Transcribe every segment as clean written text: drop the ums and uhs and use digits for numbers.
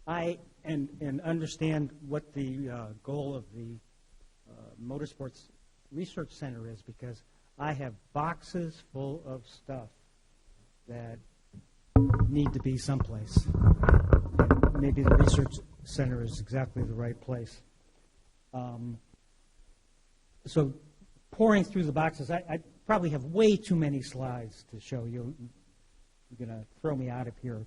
and understand what the goal of the Motorsports Research Center is, because I have boxes full of stuff that need to be someplace. Maybe the Research Center is exactly the right place. So pouring through the boxes, I probably have way too many slides to show you. You're going to throw me out of here.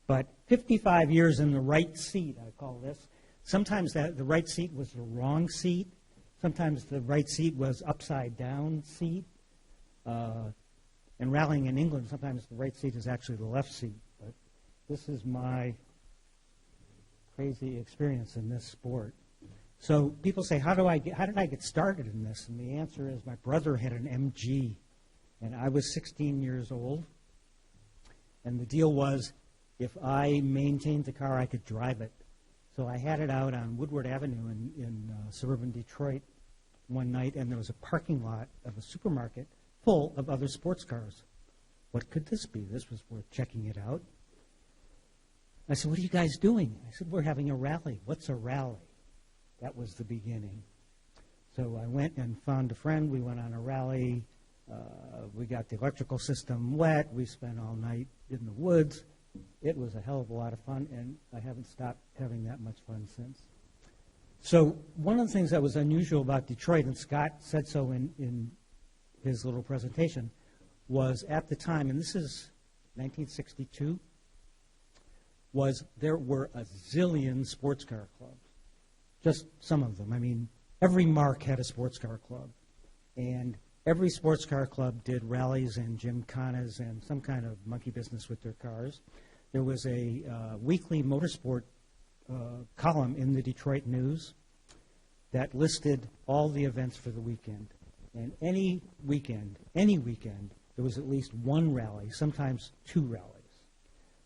But 55 years in the right seat, I call this. Sometimes the right seat was the wrong seat. Sometimes the right seat was upside down seat. And rallying in England, sometimes the right seat is actually the left seat. But this is my crazy experience in this sport. So people say, how did I get started in this? And the answer is my brother had an MG, and I was 16 years old. And the deal was, if I maintained the car, I could drive it. So I had it out on Woodward Avenue in suburban Detroit one night, and there was a parking lot of a supermarket full of other sports cars. What could this be? This was worth checking it out. I said, what are you guys doing? I said, we're having a rally. What's a rally? That was the beginning. So I went and found a friend. We went on a rally. We got the electrical system wet. We spent all night in the woods. It was a hell of a lot of fun, and I haven't stopped having that much fun since. So one of the things that was unusual about Detroit, and Scott said so in his little presentation, was at the time, and this is 1962, was there were a zillion sports car clubs. Just some of them. I mean, every mark had a sports car club. And every sports car club did rallies and gymkhanas and some kind of monkey business with their cars. There was a weekly motorsport column in the Detroit News that listed all the events for the weekend. And any weekend, there was at least one rally, sometimes two rallies.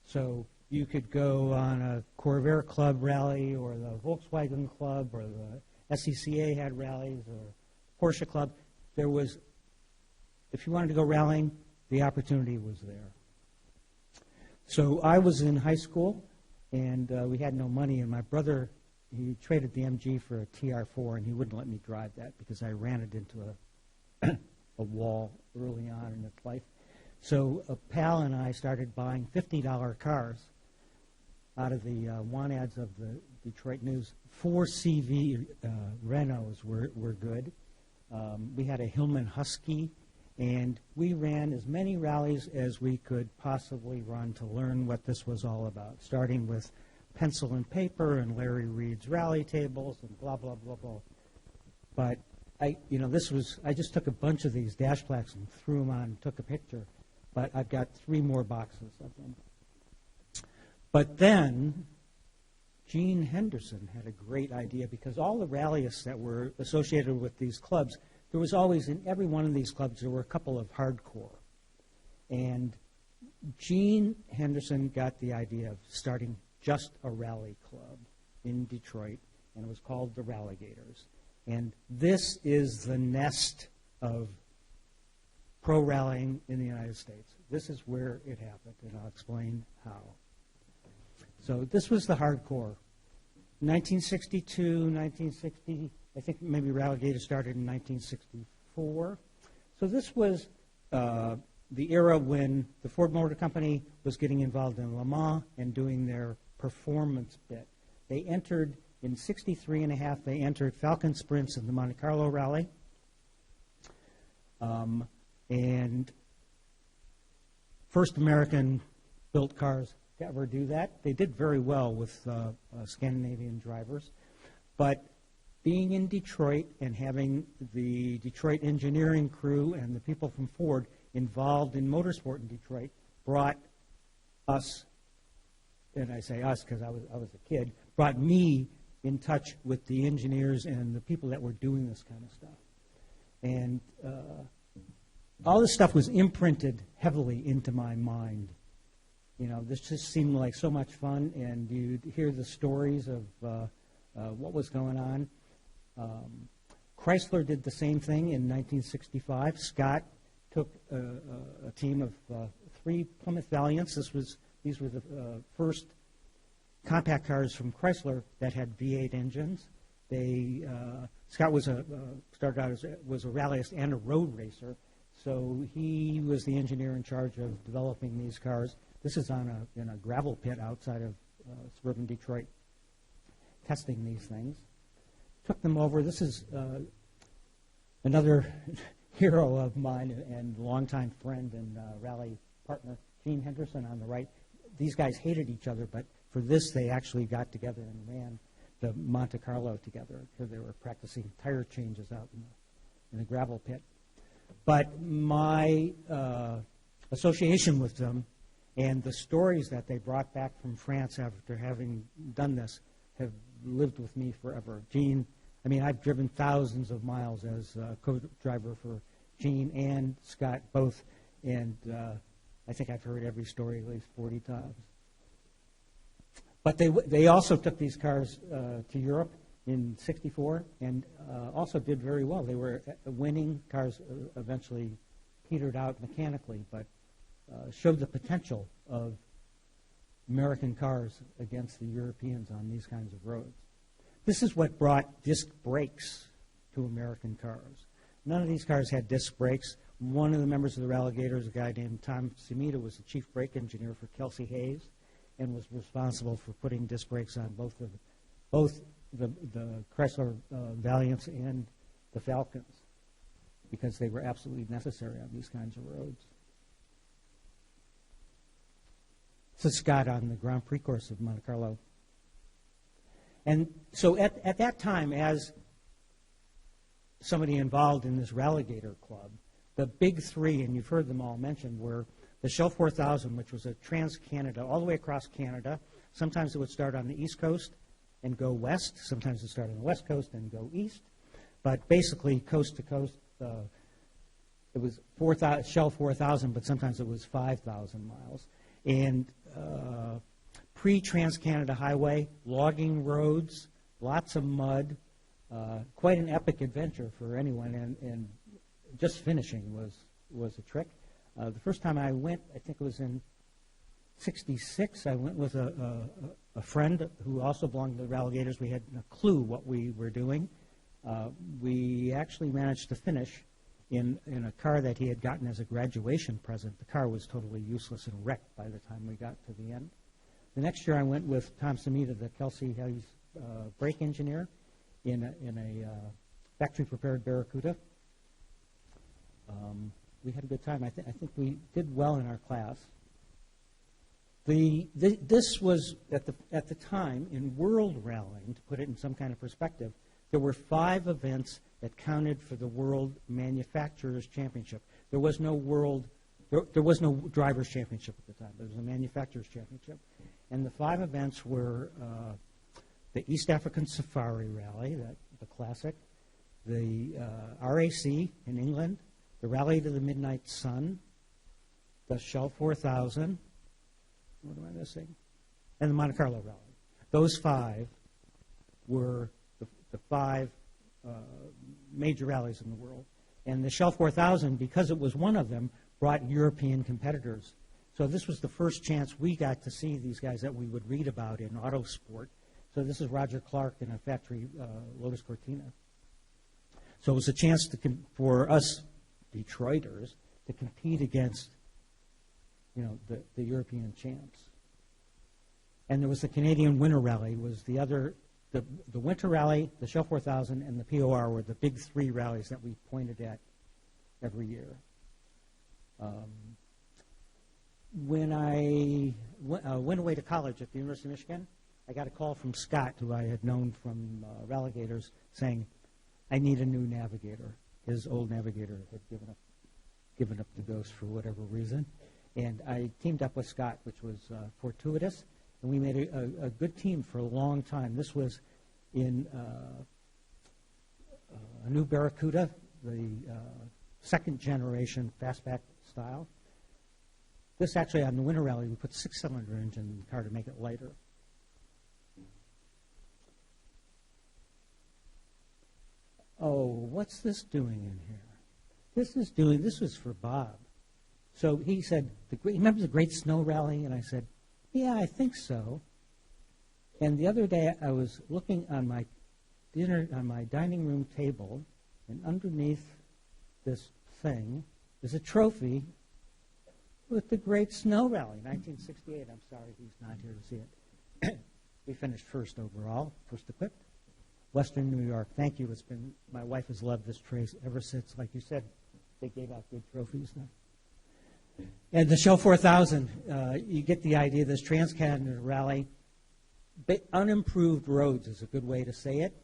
So you could go on a Corvair Club rally, or the Volkswagen Club, or the SCCA had rallies, or Porsche Club. There was, if you wanted to go rallying, the opportunity was there. So I was in high school, and we had no money, and my brother, he traded the MG for a TR4, and he wouldn't let me drive that because I ran it into a wall early on in its life. So a pal and I started buying $50 cars out of the want ads of the Detroit News. 4 CV Renaults were good. We had a Hillman Husky, and we ran as many rallies as we could possibly run to learn what this was all about, starting with pencil and paper and Larry Reed's rally tables and blah, blah, blah, blah. But I just took a bunch of these dash plaques and threw them on and took a picture. But I've got 3 more boxes of them. But then Gene Henderson had a great idea, because all the rallyists that were associated with these clubs, there was always, in every one of these clubs, there were a couple of hardcore. And Gene Henderson got the idea of starting just a rally club in Detroit, and it was called the Rallygators. And this is the nest of pro rallying in the United States. This is where it happened, and I'll explain how. So this was the hardcore. 1962, 1960, I think maybe Rallygator started in 1964. So this was the era when the Ford Motor Company was getting involved in Le Mans and doing their performance bit. They entered in 63 and a half, they entered Falcon Sprints in the Monte Carlo Rally. And first American-built cars to ever do that. They did very well with Scandinavian drivers. But being in Detroit and having the Detroit engineering crew and the people from Ford involved in motorsport in Detroit brought us, and I say us because I was a kid, brought me in touch with the engineers and the people that were doing this kind of stuff. And all this stuff was imprinted heavily into my mind. You know, this just seemed like so much fun, and you'd hear the stories of what was going on. Chrysler did the same thing in 1965. Scott took a team of 3 Plymouth Valiants. These were the first compact cars from Chrysler that had V8 engines. Scott started out as was a rallyist and a road racer, so he was the engineer in charge of developing these cars. This is in a gravel pit outside of suburban Detroit, testing these things. Took them over. This is another hero of mine and longtime friend and rally partner, Gene Henderson on the right. These guys hated each other, but for this they actually got together and ran the Monte Carlo together because they were practicing tire changes out in the gravel pit. But my association with them and the stories that they brought back from France after having done this have lived with me forever. Gene, I mean, I've driven thousands of miles as a co-driver for Gene and Scott both, and I think I've heard every story at least 40 times. But they also took these cars to Europe in '64 and also did very well. They were winning. Cars eventually petered out mechanically, but showed the potential of American cars against the Europeans on these kinds of roads. This is what brought disc brakes to American cars. None of these cars had disc brakes. One of the members of the Rallygators, a guy named Tom Semita, was the chief brake engineer for Kelsey Hayes and was responsible for putting disc brakes on both the Chrysler Valiants and the Falcons because they were absolutely necessary on these kinds of roads. This is Scott on the Grand Prix course of Monte Carlo. And so at that time, as somebody involved in this Rallygator Club, the big three, and you've heard them all mentioned, were the Shell 4000, which was a trans-Canada, all the way across Canada. Sometimes it would start on the East Coast and go west. Sometimes it would start on the West Coast and go east. But basically, coast to coast, it was Shell 4000, but sometimes it was 5,000 miles. And pre-Trans-Canada Highway, logging roads, lots of mud, quite an epic adventure for anyone, and just finishing was a trick. The first time I went, I think it was in '66, I went with a friend who also belonged to the Rallygators. We had a clue what we were doing. We actually managed to finish in a car that he had gotten as a graduation present. The car was totally useless and wrecked by the time we got to the end. The next year I went with Tom Semita, the Kelsey Hayes brake engineer, in a factory-prepared Barracuda. We had a good time. I think we did well in our class. This was, at the time, in world rallying, to put it in some kind of perspective, there were 5 events that counted for the World Manufacturers Championship. There was no Drivers' Championship at the time. There was a Manufacturers' Championship. And the 5 events were the East African Safari Rally, the classic, the RAC in England, the Rally to the Midnight Sun, the Shell 4000, what am I missing? And the Monte Carlo Rally. Those 5 were the 5 major rallies in the world. And the Shell 4000, because it was one of them, brought European competitors. So this was the first chance we got to see these guys that we would read about in Autosport. So this is Roger Clark in a factory, Lotus Cortina. So it was a chance for us Detroiters to compete against, the European champs. And there was the Canadian Winter Rally, was the other, the Winter Rally, the Shell 4000, and the POR were the big 3 rallies that we pointed at every year. When I went away to college at the University of Michigan, I got a call from Scott, who I had known from Rallygators, saying, I need a new navigator. His old navigator had given up the ghost for whatever reason. And I teamed up with Scott, which was fortuitous, and we made a good team for a long time. This was in a new Barracuda, the second generation fastback style. This actually, on the Winter Rally, we put a 6-cylinder engine in the car to make it lighter. Oh, what's this doing in here? This was for Bob. So he said, remember the Great Snow Rally? And I said, yeah, I think so. And the other day I was looking on my dining room table, and underneath this thing is a trophy with the Great Snow Rally, 1968. I'm sorry he's not here to see it. We finished first overall, first equipped. Western New York. Thank you. My wife has loved this race ever since. Like you said, they gave out good trophies now. And the Show 4000, you get the idea. This Trans-Canada Rally, unimproved roads is a good way to say it.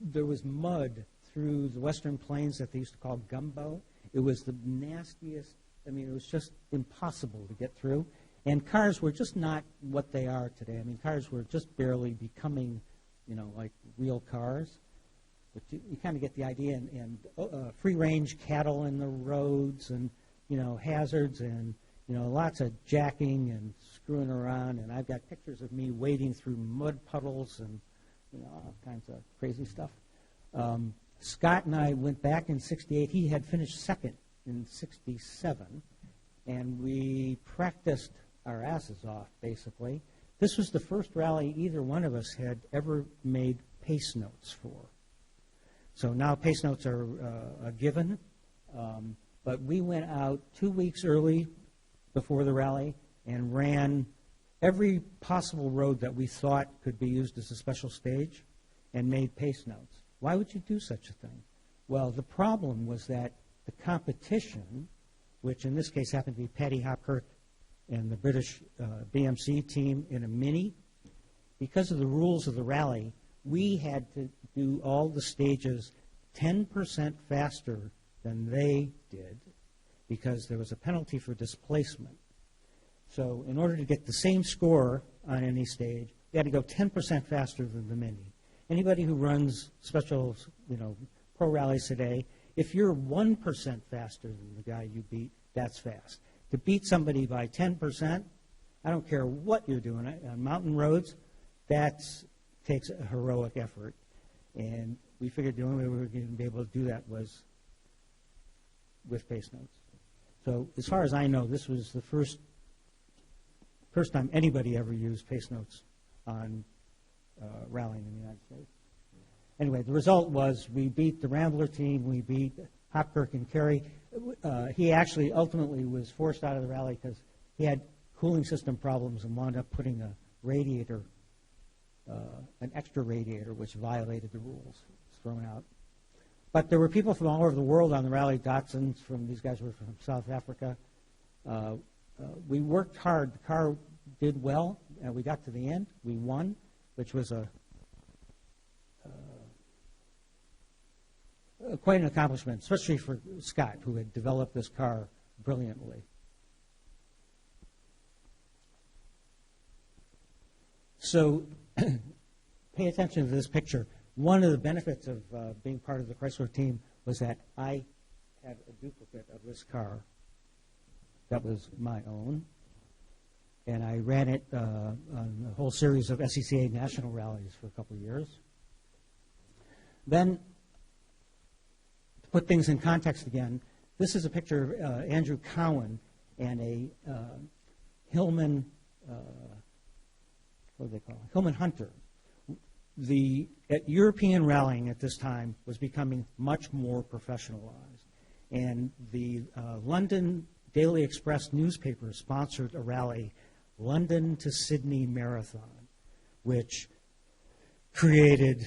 There was mud through the Western Plains that they used to call gumbo. It was the nastiest. I mean, it was just impossible to get through. And cars were just not what they are today. I mean, cars were just barely becoming, like real cars. But you kind of get the idea. And free-range cattle in the roads and, hazards and, lots of jacking and screwing around. And I've got pictures of me wading through mud puddles and, all kinds of crazy stuff. Scott and I went back in 68. He had finished second in 67. And we practiced our asses off, basically. This was the first rally either one of us had ever made pace notes for. So now pace notes are a given. But we went out 2 weeks early before the rally and ran every possible road that we thought could be used as a special stage and made pace notes. Why would you do such a thing? Well, the problem was that the competition, which in this case happened to be Paddy Hopkirk and the British BMC team in a Mini, because of the rules of the rally, we had to do all the stages 10% faster than they did because there was a penalty for displacement. So in order to get the same score on any stage, you had to go 10% faster than the Mini. Anybody who runs special, pro rallies today, if you're 1% faster than the guy you beat, that's fast. To beat somebody by 10%, I don't care what you're doing on mountain roads, that takes a heroic effort. And we figured the only way we were going to be able to do that was with pace notes. So as far as I know, this was the first time anybody ever used pace notes on rallying in the United States. Anyway, the result was we beat the Rambler team, we beat Hopkirk and Carey. He actually ultimately was forced out of the rally because he had cooling system problems and wound up putting a radiator, an extra radiator, which violated the rules. It was thrown out. But there were people from all over the world on the rally. Dotson, these guys were from South Africa. We worked hard. The car did well. We got to the end. We won, which was quite an accomplishment, especially for Scott, who had developed this car brilliantly. So pay attention to this picture. One of the benefits of being part of the Chrysler team was that I had a duplicate of this car that was my own, and I ran it on a whole series of SCCA national rallies for a couple of years. Then, to put things in context again, this is a picture of Andrew Cowan and a Hillman, what do they call it? Hillman Hunter. European rallying at this time was becoming much more professionalized, and the London Daily Express newspaper sponsored a rally, London to Sydney Marathon, which created,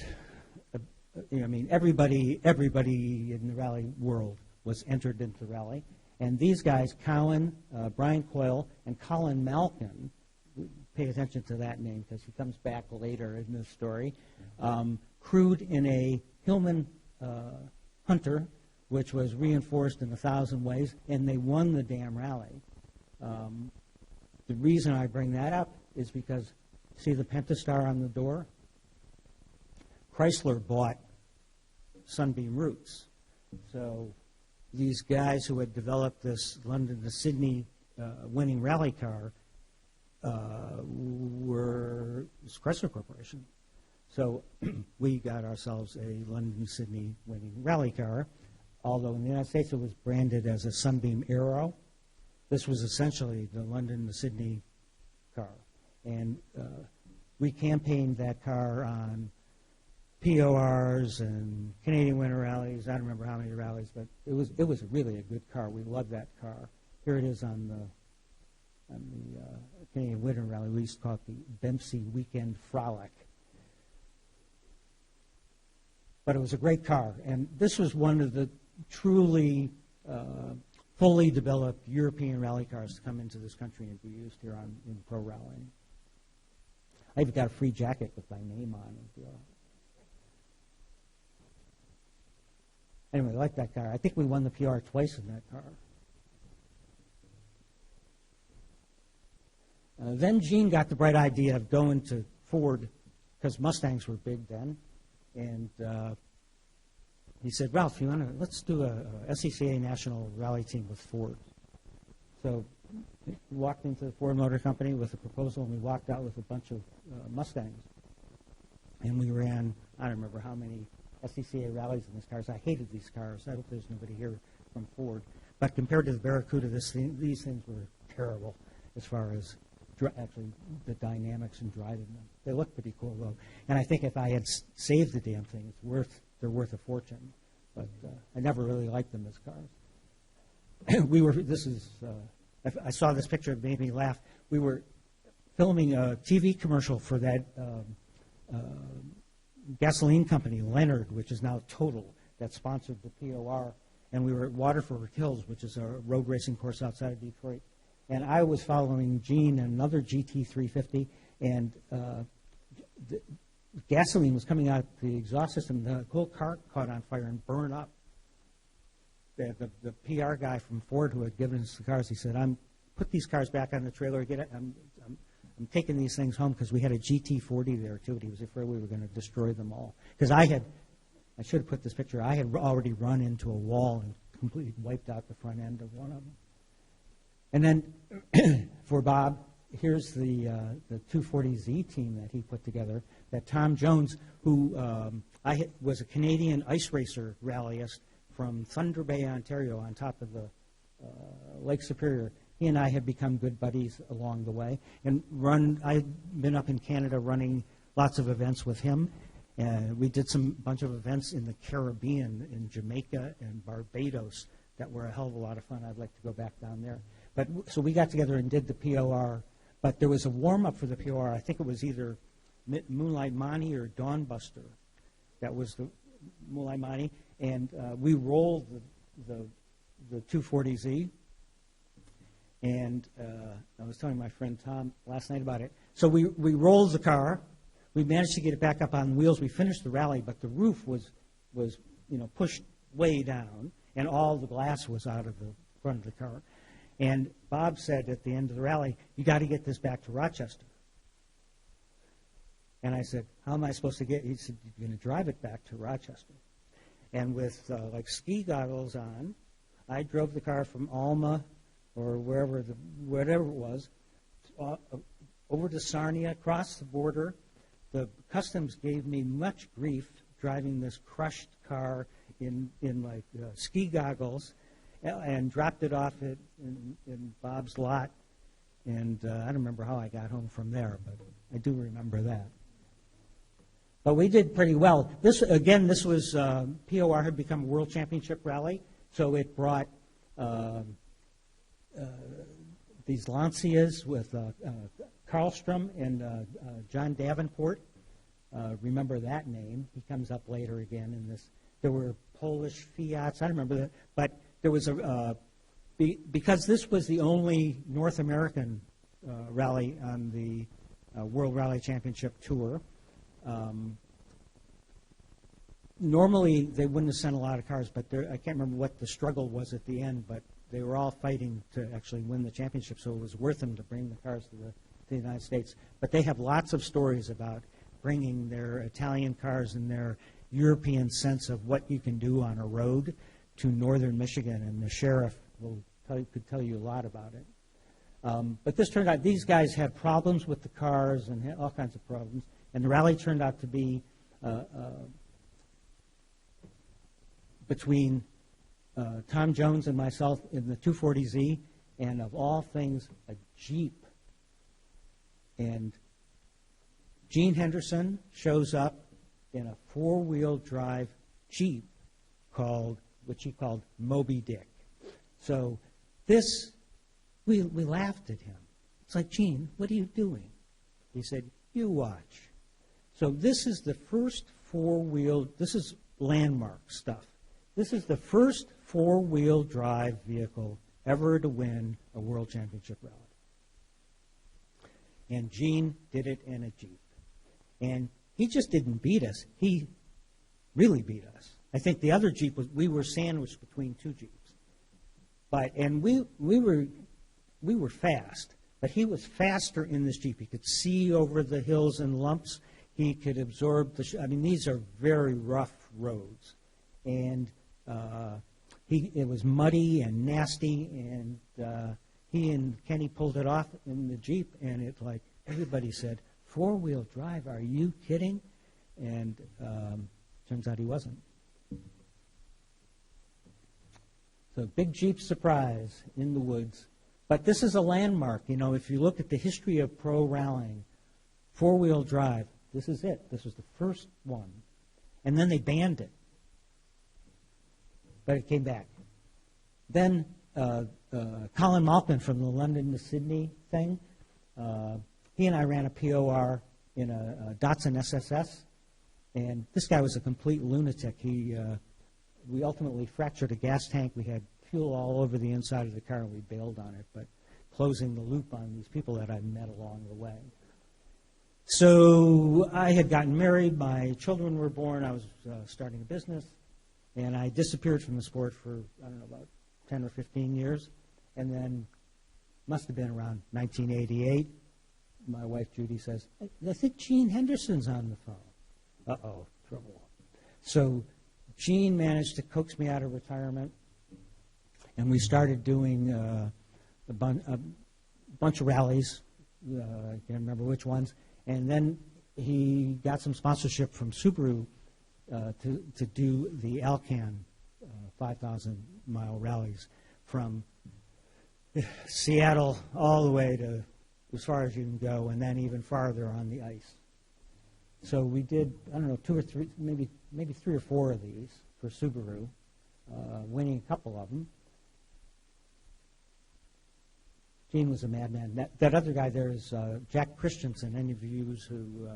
everybody in the rally world was entered into the rally, and these guys, Cowan, Brian Coyle, and Colin Malkin, pay attention to that name because he comes back later in this story, crewed in a Hillman Hunter, which was reinforced in 1,000 ways, and they won the damn rally. The reason I bring that up is because, see the Pentastar on the door? Chrysler bought Sunbeam Roots. So these guys who had developed this London to Sydney winning rally car were Chrysler Corporation. So we got ourselves a London to Sydney winning rally car, although in the United States it was branded as a Sunbeam Aero. This was essentially the London to Sydney car. And we campaigned that car on PORs and Canadian Winter Rallies. I don't remember how many rallies, but it was really a good car. We loved that car. Here it is on the Canadian Winter Rally. We used to call it the Dempsey Weekend Frolic. But it was a great car, and this was one of the truly fully developed European rally cars to come into this country and be used here in pro rallying. I even got a free jacket with my name on it. Anyway, I like that car. I think we won the PR twice in that car. Then Gene got the bright idea of going to Ford, because Mustangs were big then, and he said, "Ralph, let's do a SCCA national rally team with Ford." So we walked into the Ford Motor Company with a proposal, and we walked out with a bunch of Mustangs. And we ran, I don't remember how many SCCA rallies in these cars. I hated these cars. I hope there's nobody here from Ford. But compared to the Barracuda, these things were terrible as far as actually the dynamics and driving them. They look pretty cool, though. And I think if I had saved the damn thing, they're worth a fortune. But I never really liked them as cars. I saw this picture, it made me laugh. We were filming a TV commercial for that gasoline company, Leonard, which is now Total, that sponsored the POR. And we were at Waterford Hills, which is a road racing course outside of Detroit. And I was following Gene and another GT350, and the gasoline was coming out the exhaust system. The whole car caught on fire and burned up. The PR guy from Ford who had given us the cars, he said, put these cars back on the trailer. I'm taking these things home, because we had a GT40 there, too, and he was afraid we were going to destroy them all. Because I should have put this picture, I had already run into a wall and completely wiped out the front end of one of them. And then for Bob, here's the 240Z team that he put together, that Tom Jones, who was a Canadian ice racer rallyist from Thunder Bay, Ontario, on top of the Lake Superior. He and I have become good buddies along the way. And I've been up in Canada running lots of events with him. We did bunch of events in the Caribbean, in Jamaica and Barbados, that were a hell of a lot of fun. I'd like to go back down there. So we got together and did the POR, but there was a warm-up for the POR. I think it was either Moonlight Monty or Dawnbuster. That was the Moonlight Monty. And we rolled the 240Z. And I was telling my friend Tom last night about it. So we rolled the car. We managed to get it back up on wheels. We finished the rally, but the roof was pushed way down, and all the glass was out of the front of the car. And Bob said at the end of the rally, "You got to get this back to Rochester." And I said, "How am I supposed to get?" He said, "You're going to drive it back to Rochester." And with ski goggles on, I drove the car from Alma or whatever it was, over to Sarnia, across the border. The customs gave me much grief driving this crushed car in ski goggles, and dropped it off in Bob's lot. And I don't remember how I got home from there, but I do remember that. But we did pretty well. This was POR had become a World Championship rally, so it brought these Lancias with Karlstrom and John Davenport. Remember that name. He comes up later again in this. There were Polish Fiats. I don't remember that. But there was because this was the only North American rally on the World Rally Championship Tour. Normally, they wouldn't have sent a lot of cars, but I can't remember what the struggle was at the end, but they were all fighting to actually win the championship, so it was worth them to bring the cars to the United States. But they have lots of stories about bringing their Italian cars and their European sense of what you can do on a road to northern Michigan, and the sheriff could tell you a lot about it. But this turned out, these guys had problems with the cars and had all kinds of problems, and the rally turned out to be between Tom Jones and myself in the 240Z, and of all things, a Jeep. And Gene Henderson shows up in a four-wheel drive Jeep which he called Moby Dick. So this, we laughed at him. It's like, Gene, what are you doing? He said, you watch. So this is the first this is landmark stuff. This is the first four-wheel drive vehicle ever to win a World Championship rally. And Gene did it in a Jeep. And he just didn't beat us. He really beat us. I think the other Jeep we were sandwiched between two Jeeps. And we were fast, but he was faster in this Jeep. He could see over the hills and lumps. He could absorb these are very rough roads. And it was muddy and nasty, and he and Kenny pulled it off in the Jeep, and it's like everybody said, four-wheel drive, are you kidding? And turns out he wasn't. So big Jeep surprise in the woods. But this is a landmark. You know, if you look at the history of pro rallying, four-wheel drive, this is it. This was the first one. And then they banned it. But it came back. Then Colin Malkin from the London to Sydney thing, he and I ran a POR in a Datsun SSS, and this guy was a complete lunatic. We ultimately fractured a gas tank. We had fuel all over the inside of the car, and we bailed on it, but closing the loop on these people that I met along the way. So I had gotten married. My children were born. I was starting a business, and I disappeared from the sport for, I don't know, about 10 or 15 years, and then must have been around 1988. My wife, Judy, says, I think Gene Henderson's on the phone. Uh-oh, trouble. So Gene managed to coax me out of retirement, and we started doing a bunch of rallies. I can't remember which ones. And then he got some sponsorship from Subaru to do the Alcan 5,000-mile rallies from Seattle all the way to as far as you can go, and then even farther on the ice. So we did, I don't know, 2 or 3, maybe 3 or 4 of these for Subaru, winning a couple of them. Gene was a madman. That other guy there is Jack Christensen. Any of you who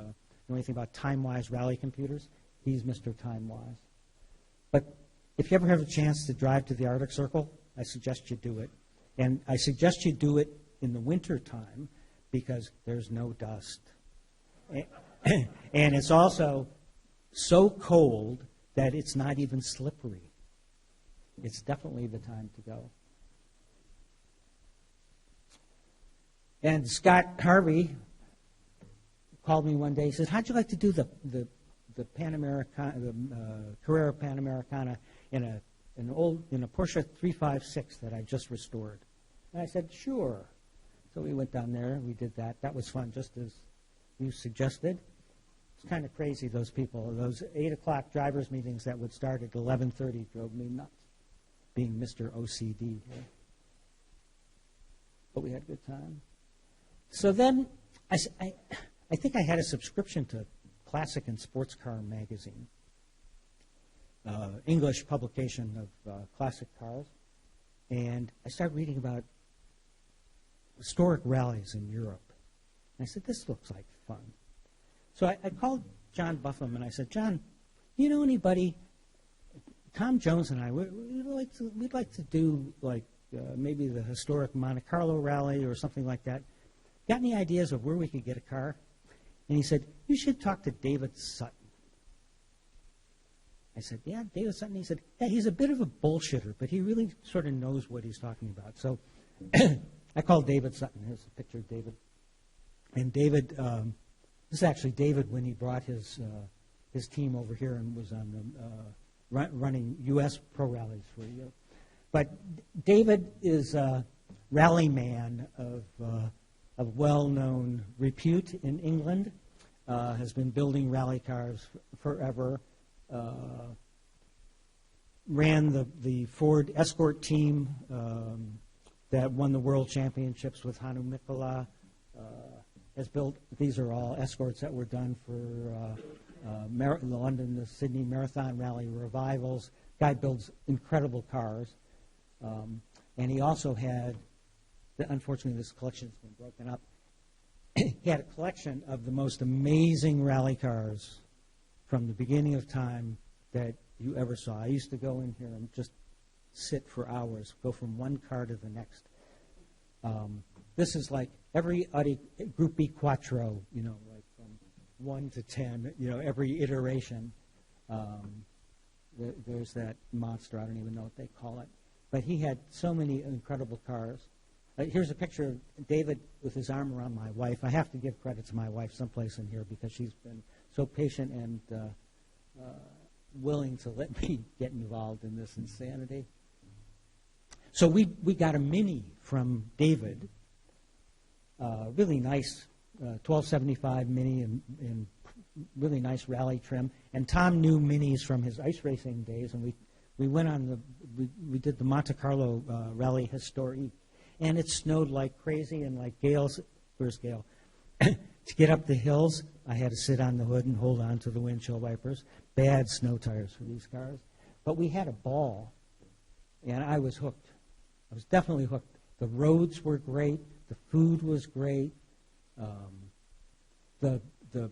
know anything about TimeWise rally computers, he's Mr. TimeWise. But if you ever have a chance to drive to the Arctic Circle, I suggest you do it. And I suggest you do it in the winter time because there's no dust. And it's also so cold that it's not even slippery. It's definitely the time to go. And Scott Harvey called me one day. He said, how'd you like to do the Carrera Pan Americana in a Porsche 356 that I just restored? And I said, sure. So we went down there and we did that. That was fun, just as you suggested. It's kind of crazy, those people. Those 8 o'clock drivers' meetings that would start at 11:30 drove me nuts, being Mr. OCD here. But we had a good time. So then I think I had a subscription to Classic and Sports Car magazine, English publication of classic cars. And I started reading about historic rallies in Europe. And I said, this looks like fun. So I called John Buffum and I said, John, you know anybody? Tom Jones and I, we'd like to do like maybe the historic Monte Carlo rally or something like that. Got any ideas of where we could get a car? And he said, you should talk to David Sutton. I said, yeah, David Sutton. He said, yeah, he's a bit of a bullshitter, but he really sort of knows what he's talking about. So I called David Sutton. Here's a picture of David. And David, this is actually David when he brought his team over here and was on the running U.S. pro rallies for a year. But David is a rally man of well-known repute in England, has been building rally cars forever, ran the Ford Escort team that won the World Championships with Hannu Mikkola, has built, these are all escorts that were done for the London, the Sydney Marathon Rally revivals. Guy builds incredible cars. And he also had, unfortunately this collection's been broken up, he had a collection of the most amazing rally cars from the beginning of time that you ever saw. I used to go in here and just sit for hours, go from one car to the next. This is like every Audi Group B Quattro, like from 1 to 10, every iteration. There's that monster, I don't even know what they call it. But he had so many incredible cars. Here's a picture of David with his arm around my wife. I have to give credit to my wife someplace in here because she's been so patient and willing to let me get involved in this insanity. So we got a Mini from David, really nice 1275 Mini in really nice rally trim. And Tom knew Minis from his ice racing days, and we went on we did the Monte Carlo Rally History. And it snowed like crazy, and like Gale's, where's Gale? To get up the hills, I had to sit on the hood and hold on to the windshield wipers. Bad snow tires for these cars. But we had a ball, and I was hooked. I was definitely hooked. The roads were great. The food was great. The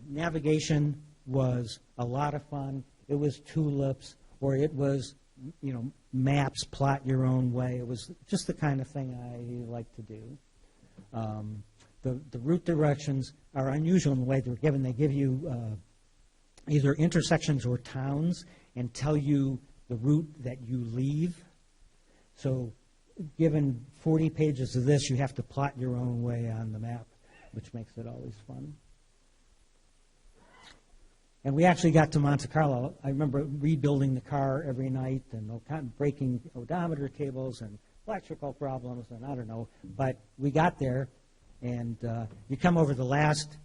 navigation was a lot of fun. It was tulips, or it was maps, plot your own way. It was just the kind of thing I like to do. The route directions are unusual in the way they're given. They give you either intersections or towns and tell you the route that you leave. So given 40 pages of this, you have to plot your own way on the map, which makes it always fun. And we actually got to Monte Carlo. I remember rebuilding the car every night and breaking odometer cables and electrical problems and I don't know. But we got there, and you come over the last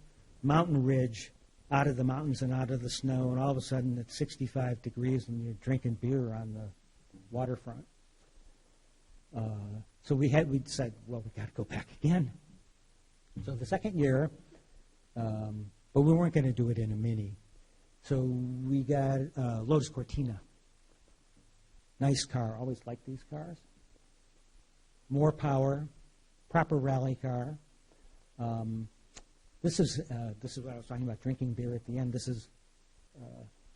mountain ridge out of the mountains and out of the snow, and all of a sudden it's 65 degrees and you're drinking beer on the waterfront. So we decided, well, we got to go back again. So the second year, but we weren't going to do it in a Mini. So we got Lotus Cortina. Nice car. Always liked these cars. More power. Proper rally car. This is what I was talking about, drinking beer at the end. This is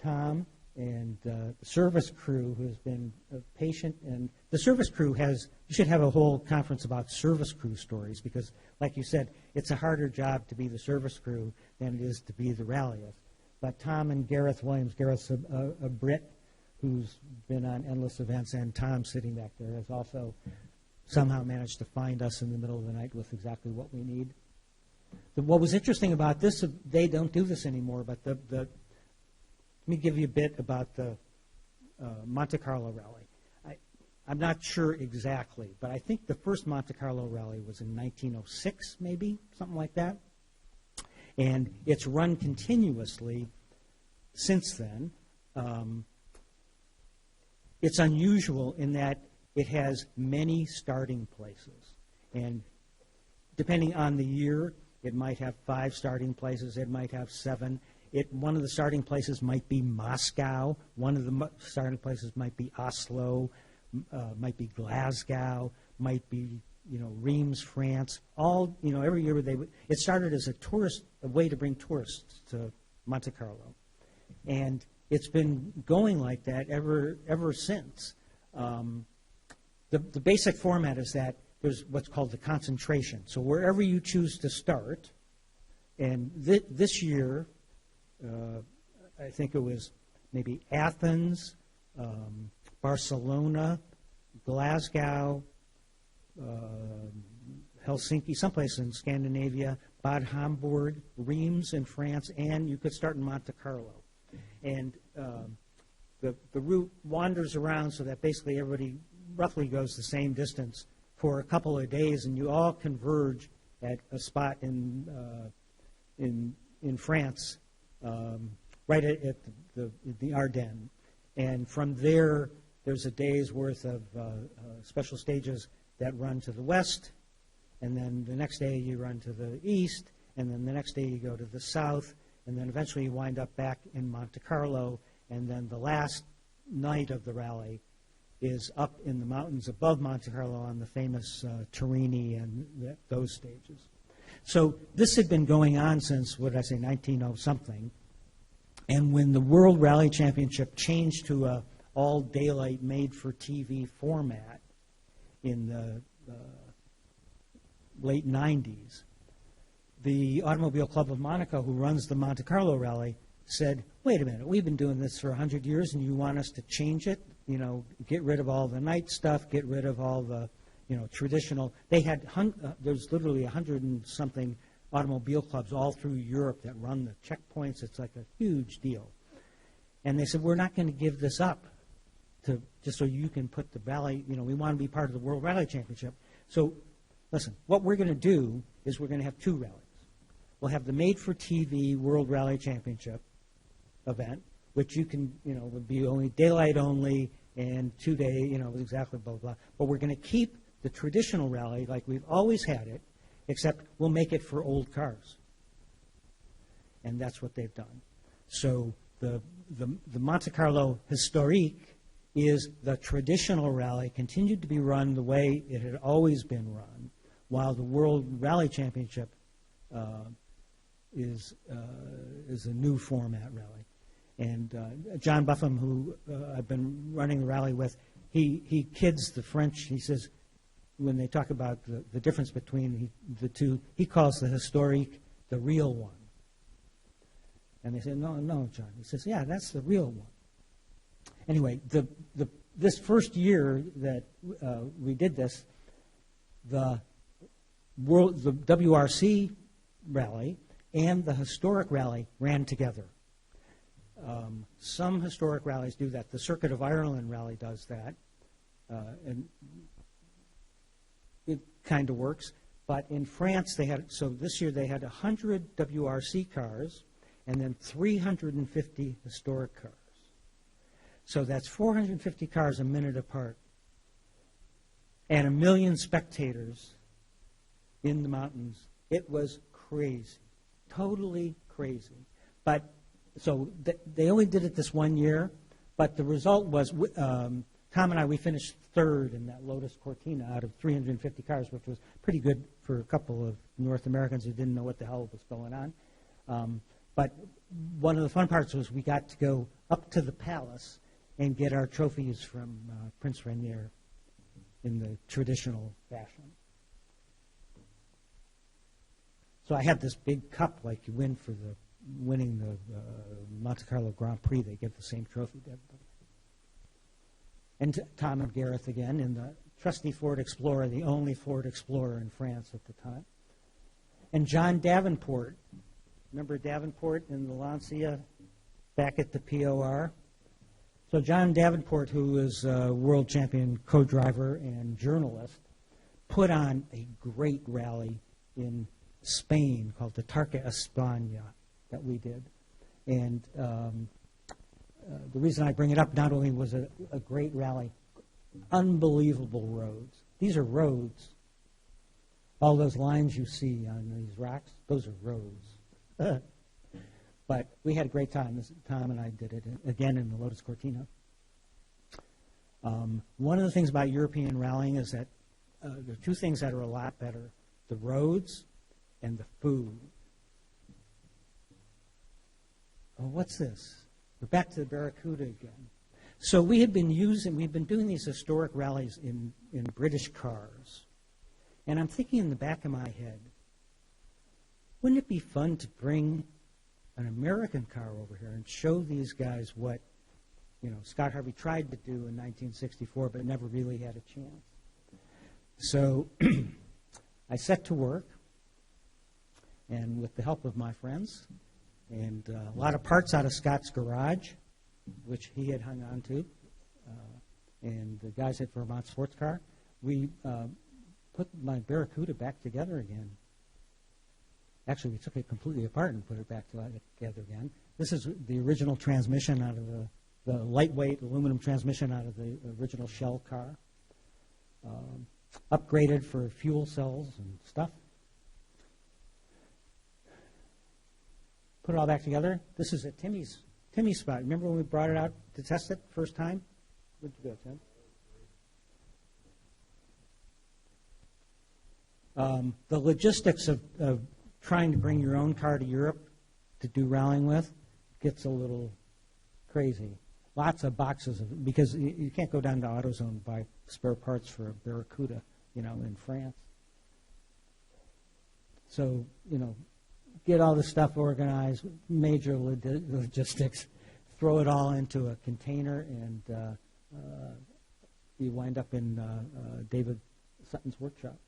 Tom and the service crew who has been patient. And the service crew you should have a whole conference about service crew stories because, like you said, it's a harder job to be the service crew than it is to be the rallyist. But Tom and Gareth Williams, Gareth's a Brit who's been on endless events, and Tom sitting back there has also somehow managed to find us in the middle of the night with exactly what we need. What was interesting about this, they don't do this anymore, but let me give you a bit about the Monte Carlo rally. I'm not sure exactly, but I think the first Monte Carlo rally was in 1906, maybe, something like that. And it's run continuously since then. It's unusual in that it has many starting places. And depending on the year, it might have 5 starting places. It might have 7. One of the starting places might be Moscow. One of the starting places might be Oslo, might be Glasgow, might be Reims, France. All every year it started as a way to bring tourists to Monte Carlo, and it's been going like that ever since. The basic format is that there's what's called the concentration. So wherever you choose to start, and this year, I think it was maybe Athens, Barcelona, Glasgow, Helsinki, someplace in Scandinavia, Bad Homburg, Reims in France, and you could start in Monte Carlo. And the route wanders around so that basically everybody roughly goes the same distance for a couple of days, and you all converge at a spot in France, right at the Ardennes. And from there, there's a day's worth of special stages that run to the west, and then the next day you run to the east, and then the next day you go to the south, and then eventually you wind up back in Monte Carlo, and then the last night of the rally is up in the mountains above Monte Carlo on the famous Turini and those stages. So this had been going on since, what did I say, 1900-something. And when the World Rally Championship changed to a all-daylight made-for-TV format in the late 90s, the Automobile Club of Monaco, who runs the Monte Carlo Rally, said, wait a minute, we've been doing this for 100 years and you want us to change it? You know, get rid of all the night stuff, get rid of all the, you know, traditional. They had, there's literally 100 and something automobile clubs all through Europe that run the checkpoints. It's like a huge deal. And they said, we're not going to give this up to just so you can put the rally, you know, we want to be part of the World Rally Championship. So, listen, what we're going to do is we're going to have two rallies. We'll have the made-for-TV World Rally Championship event, which you can, you know, would be only daylight only and 2 day, you know, exactly blah, blah. But we're going to keep the traditional rally like we've always had it, except we'll make it for old cars. And that's what they've done. So the Monte Carlo Historique is the traditional rally, continued to be run the way it had always been run, while the World Rally Championship is a new format rally. And John Buffum, who I've been running the rally with, he kids the French. He says, when they talk about the difference between the two, he calls the Historique the real one. And they say, no, John. He says, yeah, that's the real one. Anyway, this first year that we did this, the WRC rally and the historic rally ran together. Some historic rallies do that. The Circuit of Ireland rally does that, and it kind of works. But in France, so this year they had 100 WRC cars and then 350 historic cars. So that's 450 cars a minute apart and 1 million spectators in the mountains. It was crazy, totally crazy. But so they only did it this 1 year, but the result was Tom and I, we finished third in that Lotus Cortina out of 350 cars, which was pretty good for a couple of North Americans who didn't know what the hell was going on. But one of the fun parts was we got to go up to the palace and get our trophies from Prince Rainier in the traditional fashion. So I had this big cup like you win for winning the Monte Carlo Grand Prix. They give the same trophy to everybody. And Tom and Gareth again in the trusty Ford Explorer, the only Ford Explorer in France at the time. And John Davenport. Remember Davenport in the Lancia back at the POR? So John Davenport, who is a world champion co-driver and journalist, put on a great rally in Spain called the Targa España that we did. And the reason I bring it up, not only was it a great rally, unbelievable roads. These are roads. All those lines you see on these rocks, those are roads. But we had a great time. Tom and I did it again in the Lotus Cortina. One of the things about European rallying is that there are two things that are a lot better: the roads and the food. Oh, what's this? We're back to the Barracuda again. So we've been doing these historic rallies in British cars. And I'm thinking in the back of my head, wouldn't it be fun to bring an American car over here and show these guys what, Scott Harvey tried to do in 1964 but never really had a chance? So I set to work, and with the help of my friends, and a lot of parts out of Scott's garage, which he had hung on to, and the guys at Vermont Sports Car, we put my Barracuda back together again. Actually, we took it completely apart and put it back together again. This is the original transmission out of the lightweight aluminum transmission out of the original Shell car, upgraded for fuel cells and stuff. put it all back together. This is at Timmy's spot. Remember when we brought it out to test it first time? Where'd you go, Tim? The logistics of trying to bring your own car to Europe to do rallying with gets a little crazy. Lots of boxes of, because you can't go down to AutoZone and buy spare parts for a Barracuda, in France. So, get all the stuff organized, major logistics, throw it all into a container, and you wind up in David Sutton's workshop.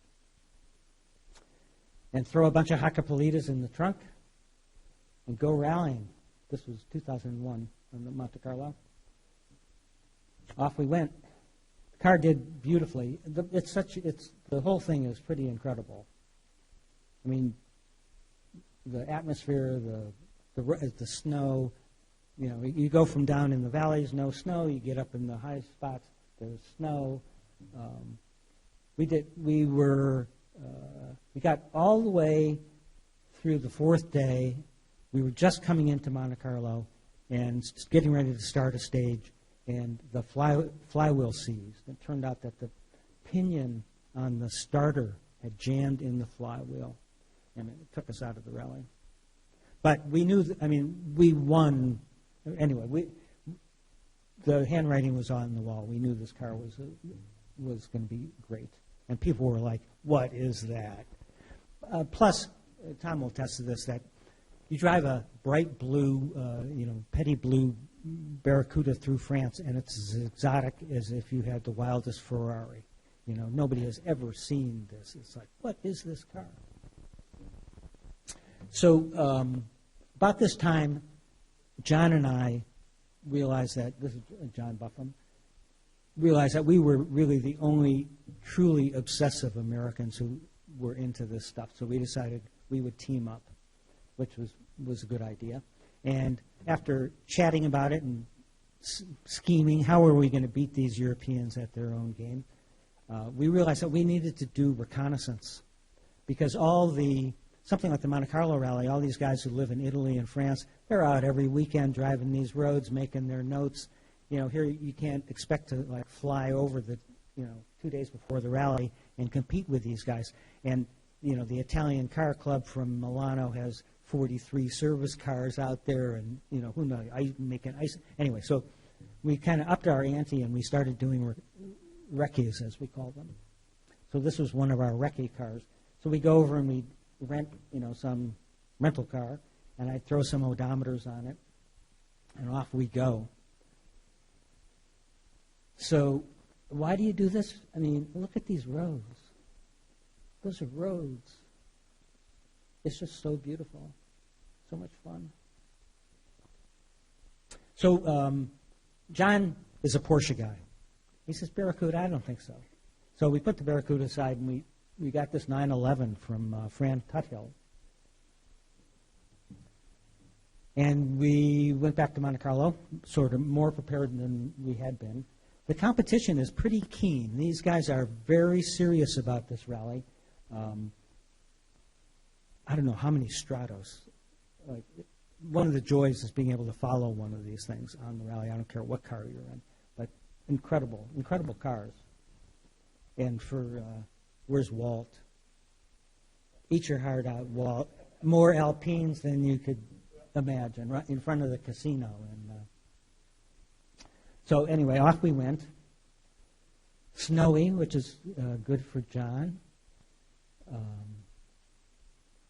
And throw a bunch of Hakkapeliitas in the trunk and go rallying. This was 2001 on the Monte Carlo. Off we went. The car did beautifully. The whole thing is pretty incredible. I mean, the atmosphere, the snow. You go from down in the valleys, no snow. You get up in the high spots, there's snow. We got all the way through the fourth day. We were just coming into Monte Carlo and getting ready to start a stage, and the flywheel seized. It turned out that the pinion on the starter had jammed in the flywheel, and it took us out of the rally. But we knew, we won. Anyway, the handwriting was on the wall. We knew this car was going to be great. And people were like, what is that? Plus, Tom will attest to this, that you drive a bright blue, petty blue Barracuda through France, and it's as exotic as if you had the wildest Ferrari. Nobody has ever seen this. It's like, what is this car? So about this time, John and I realized that, this is John Buffum, realized that we were really the only truly obsessive Americans who were into this stuff. So we decided we would team up, which was a good idea. And after chatting about it and scheming, how are we going to beat these Europeans at their own game, we realized that we needed to do reconnaissance, because something like the Monte Carlo rally, all these guys who live in Italy and France, they're out every weekend driving these roads, making their notes. Here you can't expect to fly over 2 days before the rally and compete with these guys. And the Italian Car Club from Milano has 43 service cars out there, and who knows, making ice. Anyway, so we kind of upped our ante and we started doing recces, as we call them. So this was one of our recce cars. So we go over and we rent some rental car, and I throw some odometers on it, and off we go. So why do you do this? Look at these roads. Those are roads. It's just so beautiful. So much fun. So John is a Porsche guy. He says, Barracuda? I don't think so. So we put the Barracuda aside, and we got this 911 from Fran Tuthill. And we went back to Monte Carlo, sort of more prepared than we had been. The competition is pretty keen. These guys are very serious about this rally. I don't know how many Stratos. One of the joys is being able to follow one of these things on the rally. I don't care what car you're in, but incredible cars. And where's Walt? Eat your heart out, Walt. More Alpines than you could imagine, right in front of the casino. And so anyway, off we went. Snowy, which is good for John.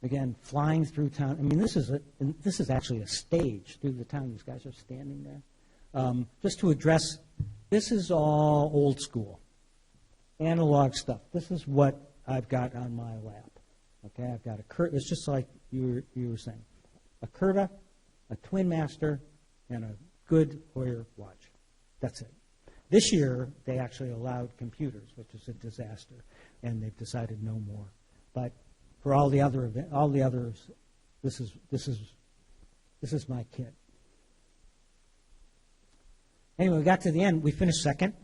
Again, flying through town. This is actually a stage through the town. These guys are standing there. Just to address, this is all old school, analog stuff. This is what I've got on my lap. Okay, I've got it's just like you were saying, a Curta, a Twin Master, and a good Heuer watch. That's it. This year, they actually allowed computers, which is a disaster, and they've decided no more. But for all the others, this is my kit. Anyway, we got to the end. We finished second.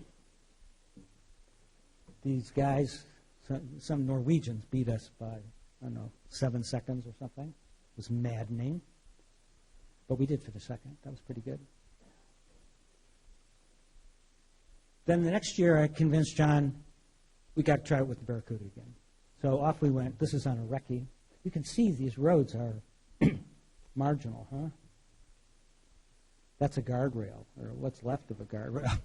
These guys, some Norwegians, beat us by 7 seconds or something. It was maddening. but we did finish second. That was pretty good. Then the next year, I convinced John we got to try it with the Barracuda again. So off we went. This is on a recce. You can see these roads are marginal, huh? That's a guardrail, or what's left of a guardrail.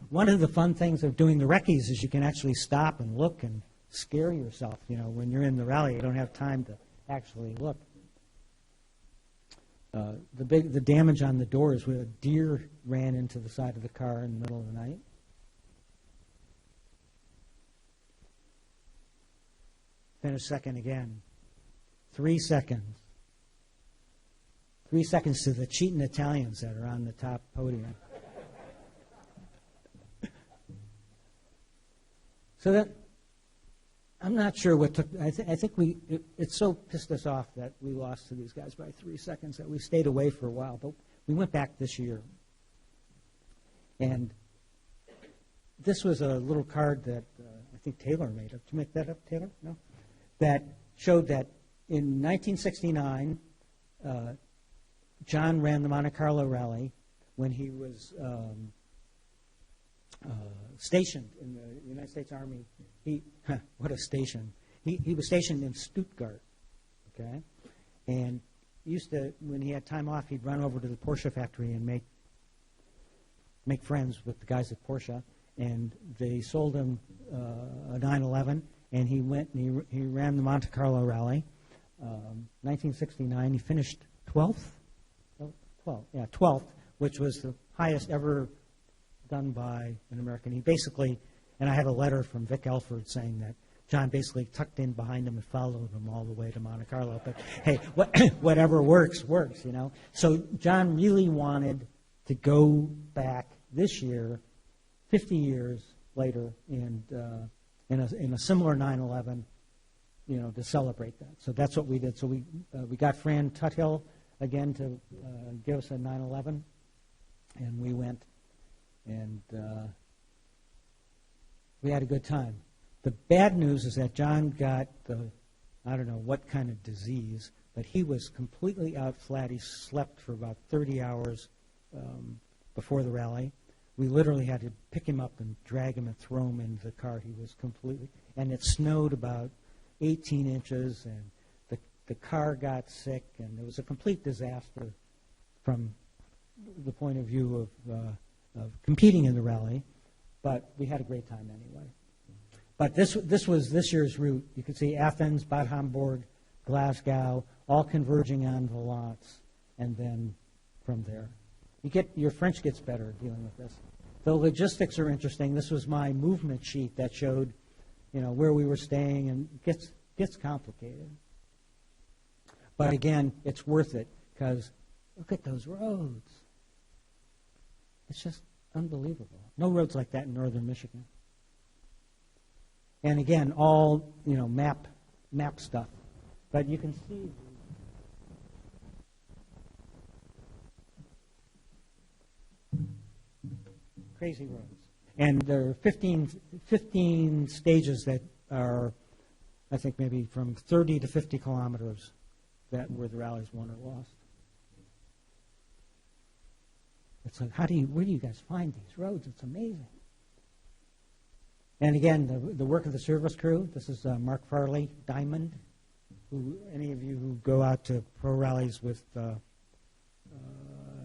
One of the fun things of doing the recce's is you can actually stop and look and scare yourself. You know, when you're in the rally, you don't have time to actually look. The damage on the doors where a deer ran into the side of the car in the middle of the night. Finished second again. 3 seconds. 3 seconds to the cheating Italians that are on the top podium. So that, I'm not sure what took, I think it so pissed us off that we lost to these guys by 3 seconds that we stayed away for a while. But we went back this year. And this was a little card that I think Taylor made up. Did you make that up, Taylor? No? That showed that in 1969, John ran the Monte Carlo Rally when he was stationed in the United States Army. What a station. He was stationed in Stuttgart, okay? And used to, when he had time off, he'd run over to the Porsche factory and make friends with the guys at Porsche. And they sold him a 911, and he went and he ran the Monte Carlo Rally. 1969, he finished 12th? 12th, which was the highest ever done by an American. He basically, and I have a letter from Vic Elford saying that John basically tucked in behind him and followed him all the way to Monte Carlo. But hey, whatever works, you know. So John really wanted to go back this year, 50 years later, and in a similar 9/11, you know, to celebrate that. So that's what we did. So we got Fran Tuthill again to give us a 9/11, and we went, and we had a good time. The bad news is that John got I don't know what kind of disease, but he was completely out flat. He slept for about 30 hours before the rally. We literally had to pick him up and drag him and throw him into the car. He was completely, and it snowed about 18 inches, and the car got sick, and it was a complete disaster from the point of view of competing in the rally. But we had a great time anyway. But this was this year's route. You can see Athens, Bad Homburg, Glasgow, all converging on Valence, and then from there. Your French gets better dealing with this. The logistics are interesting. This was my movement sheet that showed, you know, where we were staying, and it gets complicated. But again, it's worth it because look at those roads. It's just unbelievable. No roads like that in northern Michigan. And again, all, you know, map stuff. But you can see crazy roads. And there are 15 stages that are, I think, maybe from 30 to 50 kilometers that where the rally's won or lost. It's like, where do you guys find these roads? It's amazing. And again, the work of the service crew. This is Mark Farley, Diamond. Any of you who go out to pro rallies with,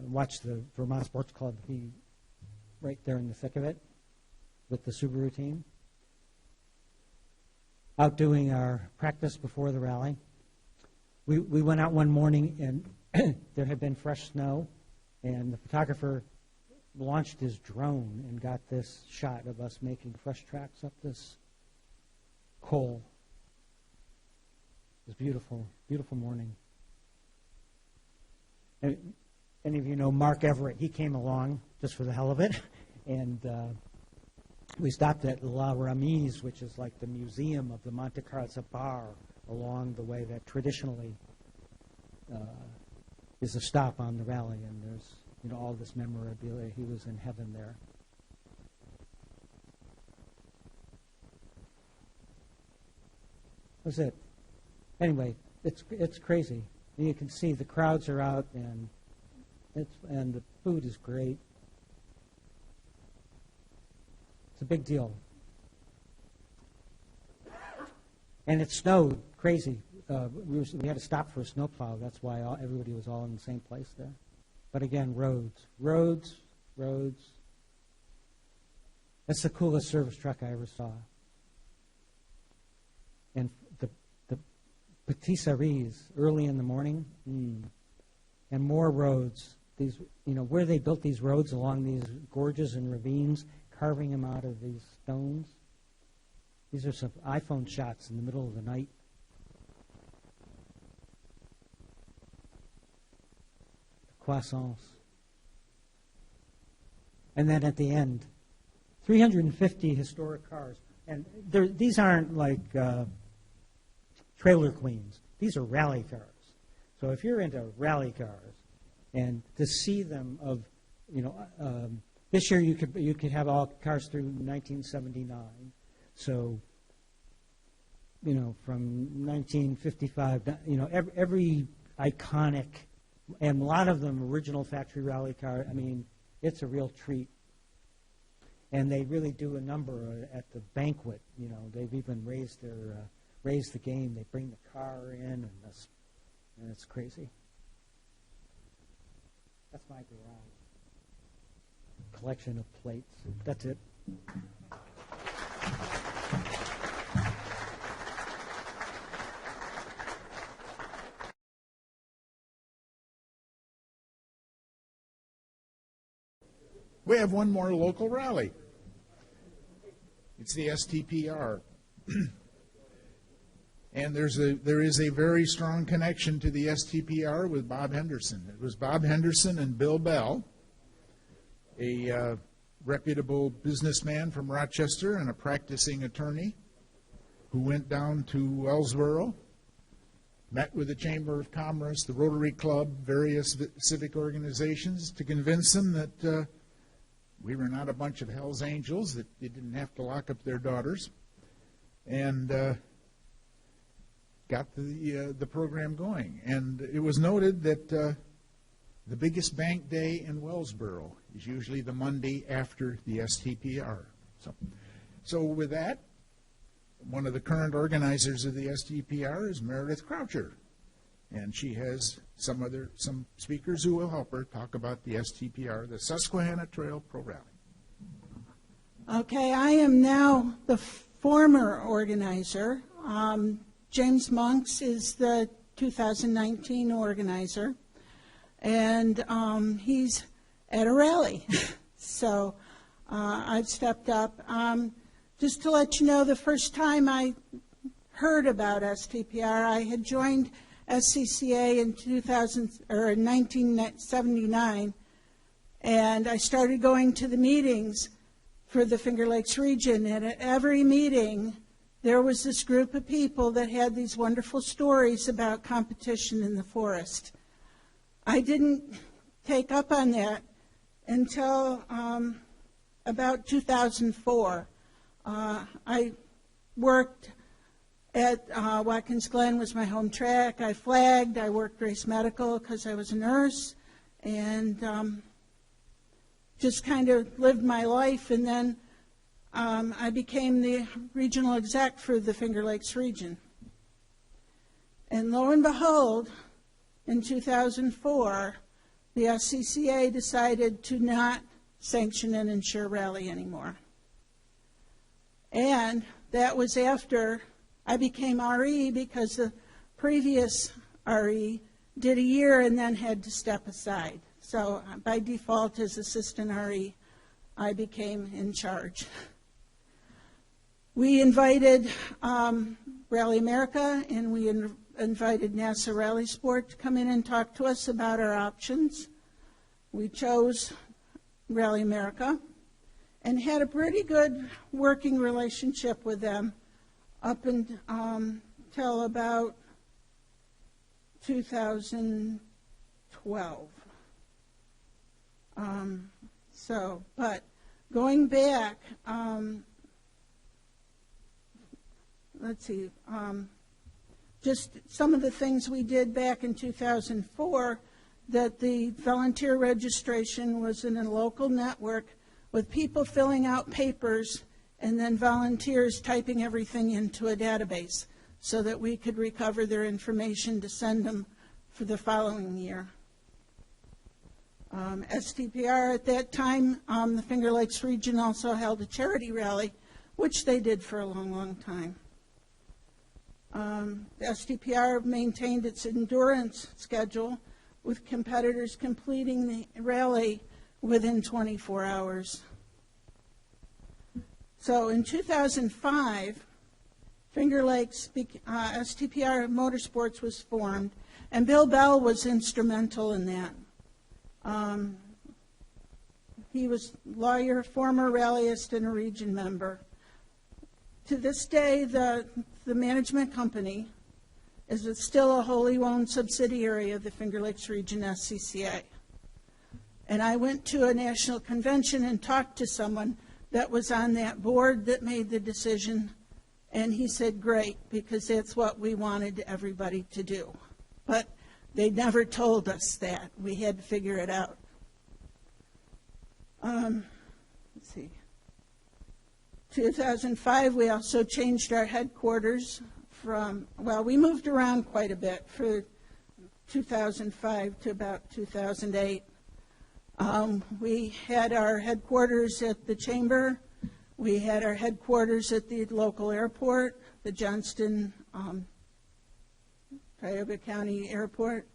watch the Vermont Sports Club, he right there in the thick of it with the Subaru team. Out doing our practice before the rally. We went out one morning, and there had been fresh snow, and the photographer launched his drone and got this shot of us making fresh tracks up this col. It was beautiful, beautiful morning. And any of you know Mark Everett? He came along just for the hell of it, and we stopped at La Remise, which is like the museum of the Monte Carlo. It's a bar along the way that traditionally is a stop on the rally, and there's, you know, all this memorabilia. He was in heaven there. That's it. Anyway, it's crazy. And you can see the crowds are out, and the food is great. It's a big deal. And it snowed crazy. We had to stop for a snowplow. That's why everybody was all in the same place there. But again, roads, roads, roads. That's the coolest service truck I ever saw. And the patisseries early in the morning, and more roads. These, where they built these roads along these gorges and ravines, carving them out of these stones. These are some iPhone shots in the middle of the night. Croissants. And then at the end, 350 historic cars. And these aren't like trailer queens. These are rally cars. So if you're into rally cars, and to see them this year you could have all cars through 1979. So, from 1955, every iconic, and a lot of them original factory rally car. I mean, it's a real treat. And they really do a number at the banquet. They've even raised the game. They bring the car in, and it's crazy. That's my garage. Collection of plates. That's it. We have one more local rally. It's the STPR. And there is a very strong connection to the STPR with Bob Henderson. It was Bob Henderson and Bill Bell, a reputable businessman from Rochester and a practicing attorney, who went down to Wellsboro, met with the Chamber of Commerce, the Rotary Club, various civic organizations to convince them that we were not a bunch of Hell's Angels, that they didn't have to lock up their daughters, and got the program going. And it was noted that the biggest bank day in Wellsboro is usually the Monday after the STPR. So with that, one of the current organizers of the STPR is Meredith Croucher, and she has some speakers who will help her talk about the STPR, the Susquehanna Trail Pro Rally. Okay, I am now the former organizer. James Monks is the 2019 organizer, and he's at a rally. So I've stepped up. Just to let you know, the first time I heard about STPR, I had joined SCCA in 1979, and I started going to the meetings for the Finger Lakes region, and at every meeting there was this group of people that had these wonderful stories about competition in the forest. I didn't take up on that until about 2004. I worked at Watkins Glen, was my home track. I flagged. I worked race medical because I was a nurse, and just kind of lived my life. And then I became the regional exec for the Finger Lakes region. And lo and behold, in 2004, the SCCA decided to not sanction and insure rally anymore. And that was after I became RE, because the previous RE did a year and then had to step aside. So by default, as assistant RE, I became in charge. We invited Rally America, and we invited NASA Rally Sport to come in and talk to us about our options. We chose Rally America and had a pretty good working relationship with them up until about 2012. But going back, let's see, just some of the things we did back in 2004, that the volunteer registration was in a local network with people filling out papers and then volunteers typing everything into a database so that we could recover their information to send them for the following year. STPR at that time, the Finger Lakes region also held a charity rally, which they did for a long, long time. The STPR maintained its endurance schedule with competitors completing the rally within 24 hours. So in 2005, Finger Lakes STPR Motorsports was formed, and Bill Bell was instrumental in that. He was a lawyer, former rallyist, and a region member. To this day, the management company is still a wholly owned subsidiary of the Finger Lakes Region SCCA. And I went to a national convention and talked to someone that was on that board that made the decision, and he said, great, because that's what we wanted everybody to do. But they never told us that. We had to figure it out. Let's see. 2005, we also changed our headquarters from, well, we moved around quite a bit for 2005 to about 2008. We had our headquarters at the Chamber. We had our headquarters at the local airport, the Johnston, Tioga County Airport.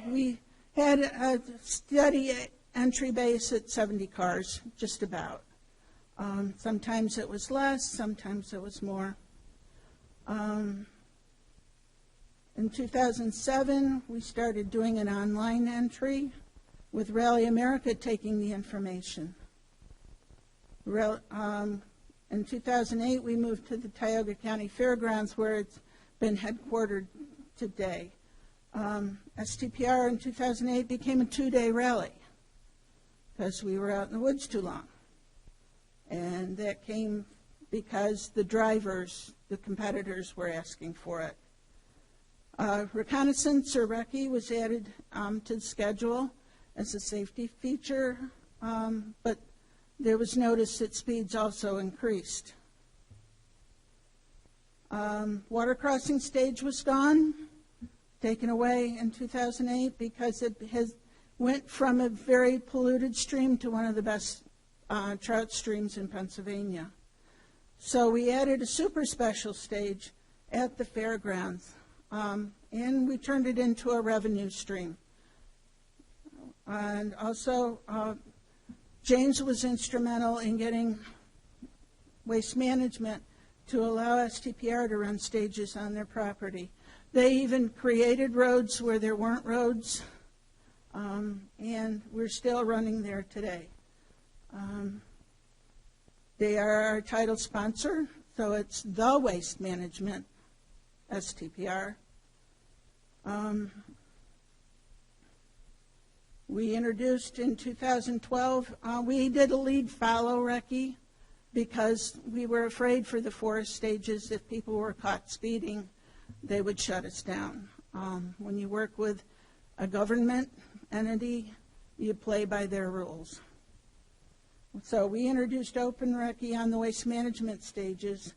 We had a steady entry base at 70 cars, just about. Sometimes it was less, sometimes it was more. In 2007, we started doing an online entry with Rally America taking the information. In 2008, we moved to the Tioga County Fairgrounds, where it's been headquartered today. STPR in 2008 became a 2-day rally because we were out in the woods too long. And that came because the drivers, the competitors, were asking for it. Reconnaissance, or recce, was added to the schedule as a safety feature, but there was notice that speeds also increased. Water crossing stage was gone, taken away in 2008 because it went from a very polluted stream to one of the best trout streams in Pennsylvania. So we added a super special stage at the fairgrounds, and we turned it into a revenue stream. And also, James was instrumental in getting Waste Management to allow STPR to run stages on their property. They even created roads where there weren't roads, and we're still running there today. They are our title sponsor, so it's the Waste Management, STPR. We introduced in 2012, we did a lead follow recce because we were afraid for the forest stages if people were caught speeding, they would shut us down. When you work with a government entity, you play by their rules. So we introduced open recce on the waste management stages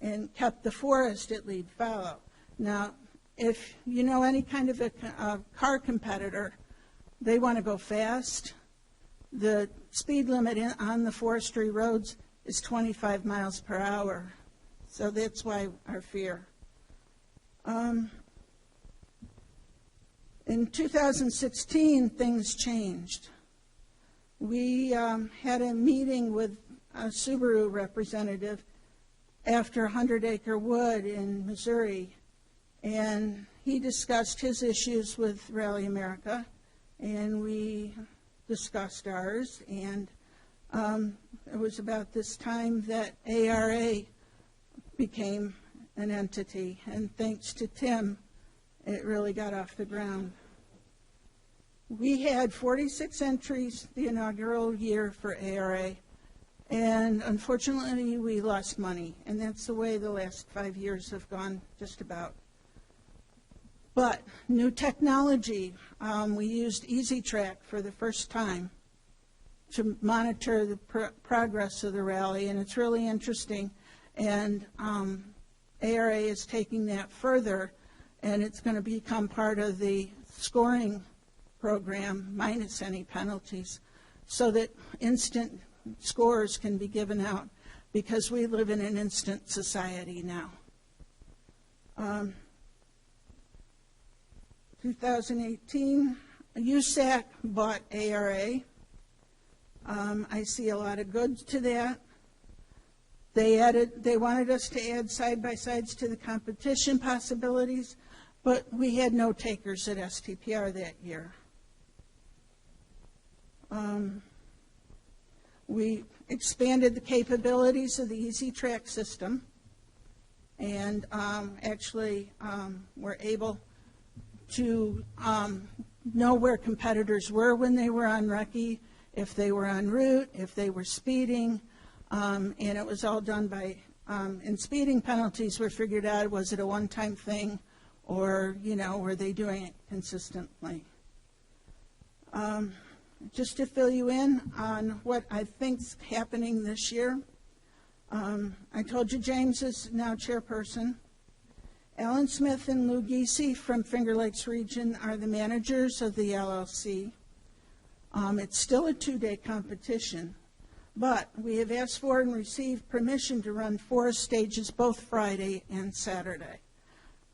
and kept the forest at lead follow. Now, if you know any kind of a car competitor, they want to go fast. The speed limit on the forestry roads is 25 miles per hour. So that's why our fear. In 2016, things changed. We had a meeting with a Subaru representative after 100 Acre Wood in Missouri, and he discussed his issues with Rally America, and we discussed ours, and it was about this time that ARA became an entity, and thanks to Tim, it really got off the ground. We had 46 entries the inaugural year for ARA, And unfortunately, we lost money, and that's the way the last 5 years have gone, just about. But new technology, we used EasyTrack for the first time to monitor the progress of the rally, and it's really interesting. And ARA is taking that further, and it's going to become part of the scoring program minus any penalties, so that instant scores can be given out, because we live in an instant society now. 2018, USAC bought ARA. I see a lot of good to that. They wanted us to add side-by-sides to the competition possibilities, but we had no takers at STPR that year. We expanded the capabilities of the EasyTrack system, and actually were able to know where competitors were when they were on recce, if they were en route, if they were speeding, and it was all done by, and speeding penalties were figured out, was it a one-time thing, or, were they doing it consistently? Just to fill you in on what I think's happening this year, I told you James is now chairperson. Alan Smith and Lou Giese from Finger Lakes Region are the managers of the LLC. It's still a 2-day competition, but we have asked for and received permission to run 4 stages both Friday and Saturday.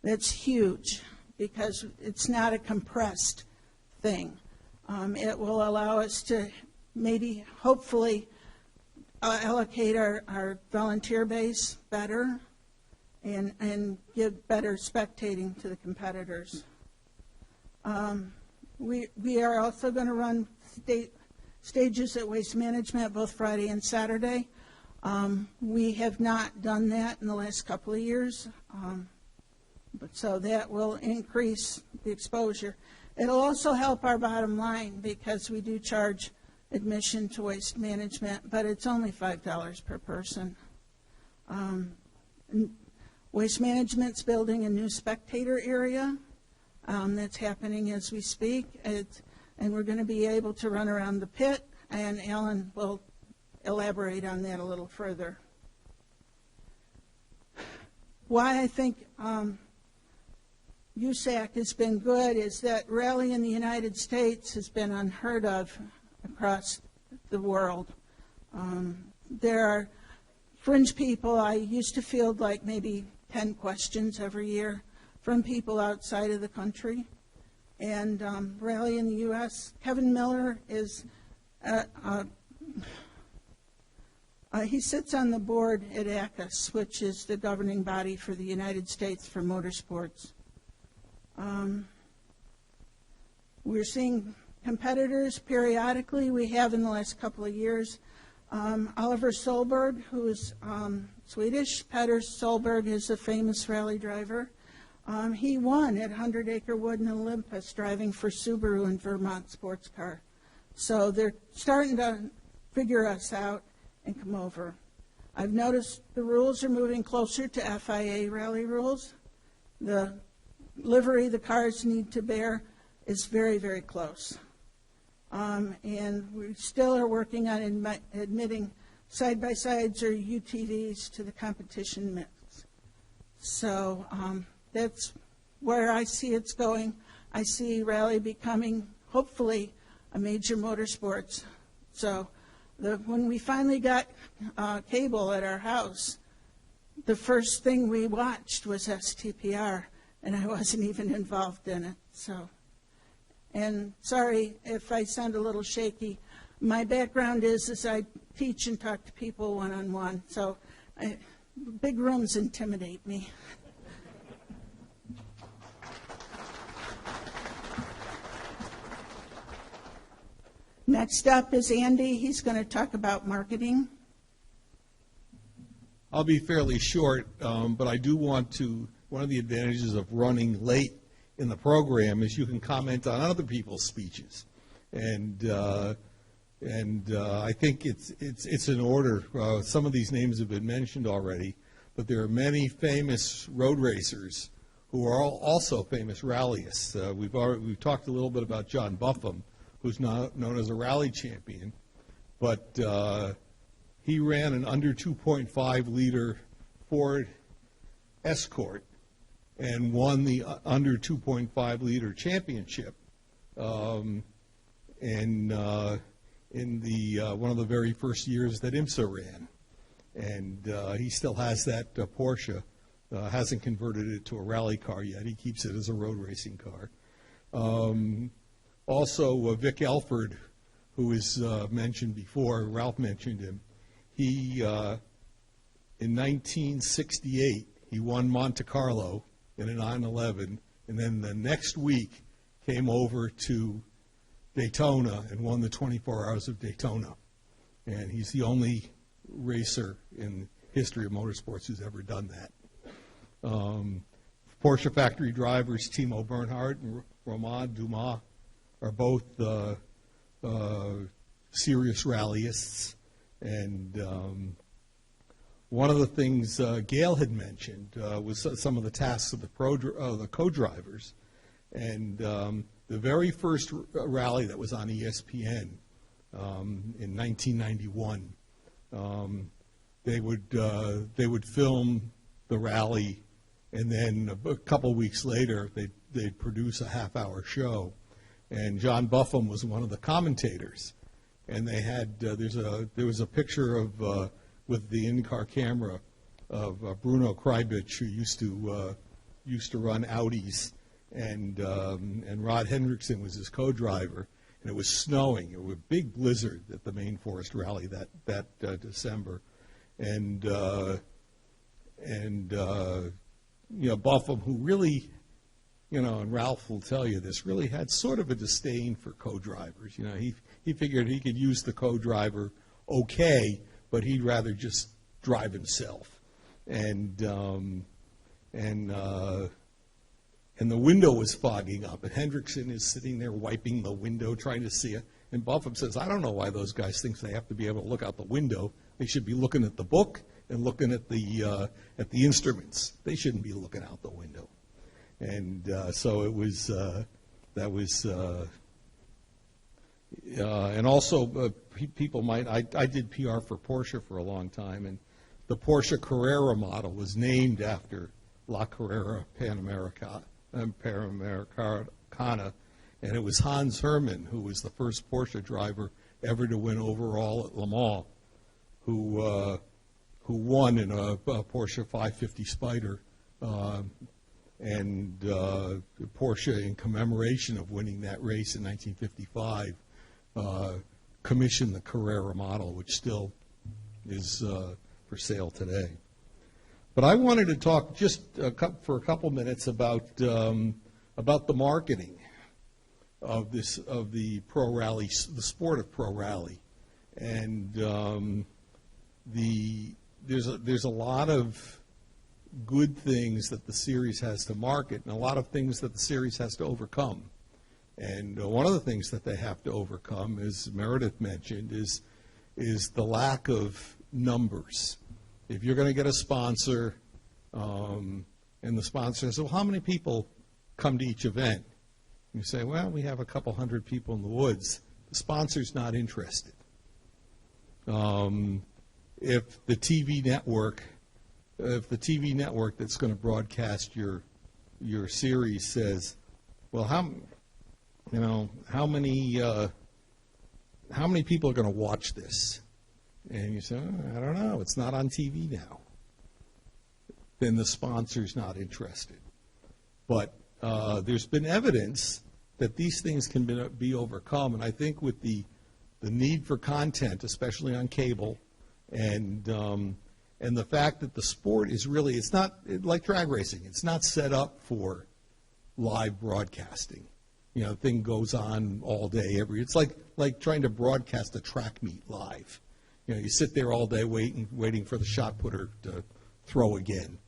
That's huge, because it's not a compressed thing. It will allow us to maybe, hopefully, allocate our volunteer base better and give better spectating to the competitors. We are also going to run stages at Waste Management both Friday and Saturday. We have not done that in the last couple of years, but so that will increase the exposure. It'll also help our bottom line, because we do charge admission to Waste Management, but it's only $5 per person. Waste Management's building a new spectator area that's happening as we speak, and we're going to be able to run around the pit, and Alan will elaborate on that a little further. Why I think USAC has been good is that rally in the United States has been unheard of across the world. There are fringe people. I used to field like maybe 10 questions every year from people outside of the country. And rally in the U.S., Kevin Miller is, he sits on the board at ACUS, which is the governing body for the United States for motorsports. We're seeing competitors periodically. We have in the last couple of years. Oliver Solberg, who is Swedish. Petter Solberg is a famous rally driver. He won at 100 Acre Wood and Olympus driving for Subaru and Vermont Sports Car. So they're starting to figure us out and come over. I've noticed the rules are moving closer to FIA rally rules. The livery the cars need to bear is very, very close. And we still are working on admitting side-by-sides or UTVs to the competition mix. So that's where I see it's going. I see rally becoming, hopefully, a major motorsports. So when we finally got cable at our house, the first thing we watched was STPR, and I wasn't even involved in it. So, and sorry if I sound a little shaky. My background is I teach and talk to people one-on-one, so big rooms intimidate me. Next up is Andy. He's going to talk about marketing. I'll be fairly short, but I do want to, one of the advantages of running late in the program is you can comment on other people's speeches. And And I think it's in order. Some of these names have been mentioned already, but there are many famous road racers who are also famous rallyists. We've talked a little bit about John Buffum, who's now known as a rally champion, but he ran an under 2.5 liter Ford Escort and won the under 2.5 liter championship. In one of the very first years that IMSA ran, and he still has that Porsche. Hasn't converted it to a rally car yet. He keeps it as a road racing car. Also, Vic Elford, who was mentioned before, Ralph mentioned him. He in 1968 he won Monte Carlo in a 911, and then the next week came over to Daytona and won the 24 Hours of Daytona. And he's the only racer in history of motorsports who's ever done that. Porsche factory drivers Timo Bernhard and Romain Dumas are both serious rallyists. And one of the things Gail had mentioned was some of the tasks of the co-drivers. And the very first rally that was on ESPN in 1991, they would film the rally, and then a couple weeks later they'd produce a half-hour show. And John Buffum was one of the commentators. And they had there was a picture of with the in-car camera of Bruno Kreibich, who used to run Audis, and Rod Hendrickson was his co-driver, and it was snowing. It was a big blizzard at the Main Forest Rally that December, and Buffum, who really, and Ralph will tell you this, really had sort of a disdain for co-drivers. He figured he could use the co-driver okay, but he'd rather just drive himself. And the window was fogging up, and Hendrickson is sitting there wiping the window, trying to see it. And Buffum says, I don't know why those guys think they have to be able to look out the window. They should be looking at the book and looking at the instruments. They shouldn't be looking out the window. And so it was, and also people might, I did PR for Porsche for a long time, and the Porsche Carrera model was named after La Carrera Panamericana, and it was Hans Hermann, who was the first Porsche driver ever to win overall at Le Mans, who won in a Porsche 550 Spider, and Porsche, in commemoration of winning that race in 1955, commissioned the Carrera model, which still is for sale today. But I wanted to talk just for a couple minutes about the marketing of the pro rally, the sport of pro rally, and there's a lot of good things that the series has to market, and a lot of things that the series has to overcome. And one of the things that they have to overcome, as Meredith mentioned, is the lack of numbers. If you're going to get a sponsor, and the sponsor says, well, how many people come to each event? You say, well, we have a couple hundred people in the woods. The sponsor's not interested. If the TV network that's going to broadcast your series says, well, how many people are going to watch this? And you say, oh, I don't know, it's not on TV now. Then the sponsor's not interested. But there's been evidence that these things can be overcome, and I think with the need for content, especially on cable, and the fact that the sport is really, it's not like drag racing. It's not set up for live broadcasting. Thing goes on all day. It's like trying to broadcast a track meet live. You sit there all day waiting for the shot putter to throw again.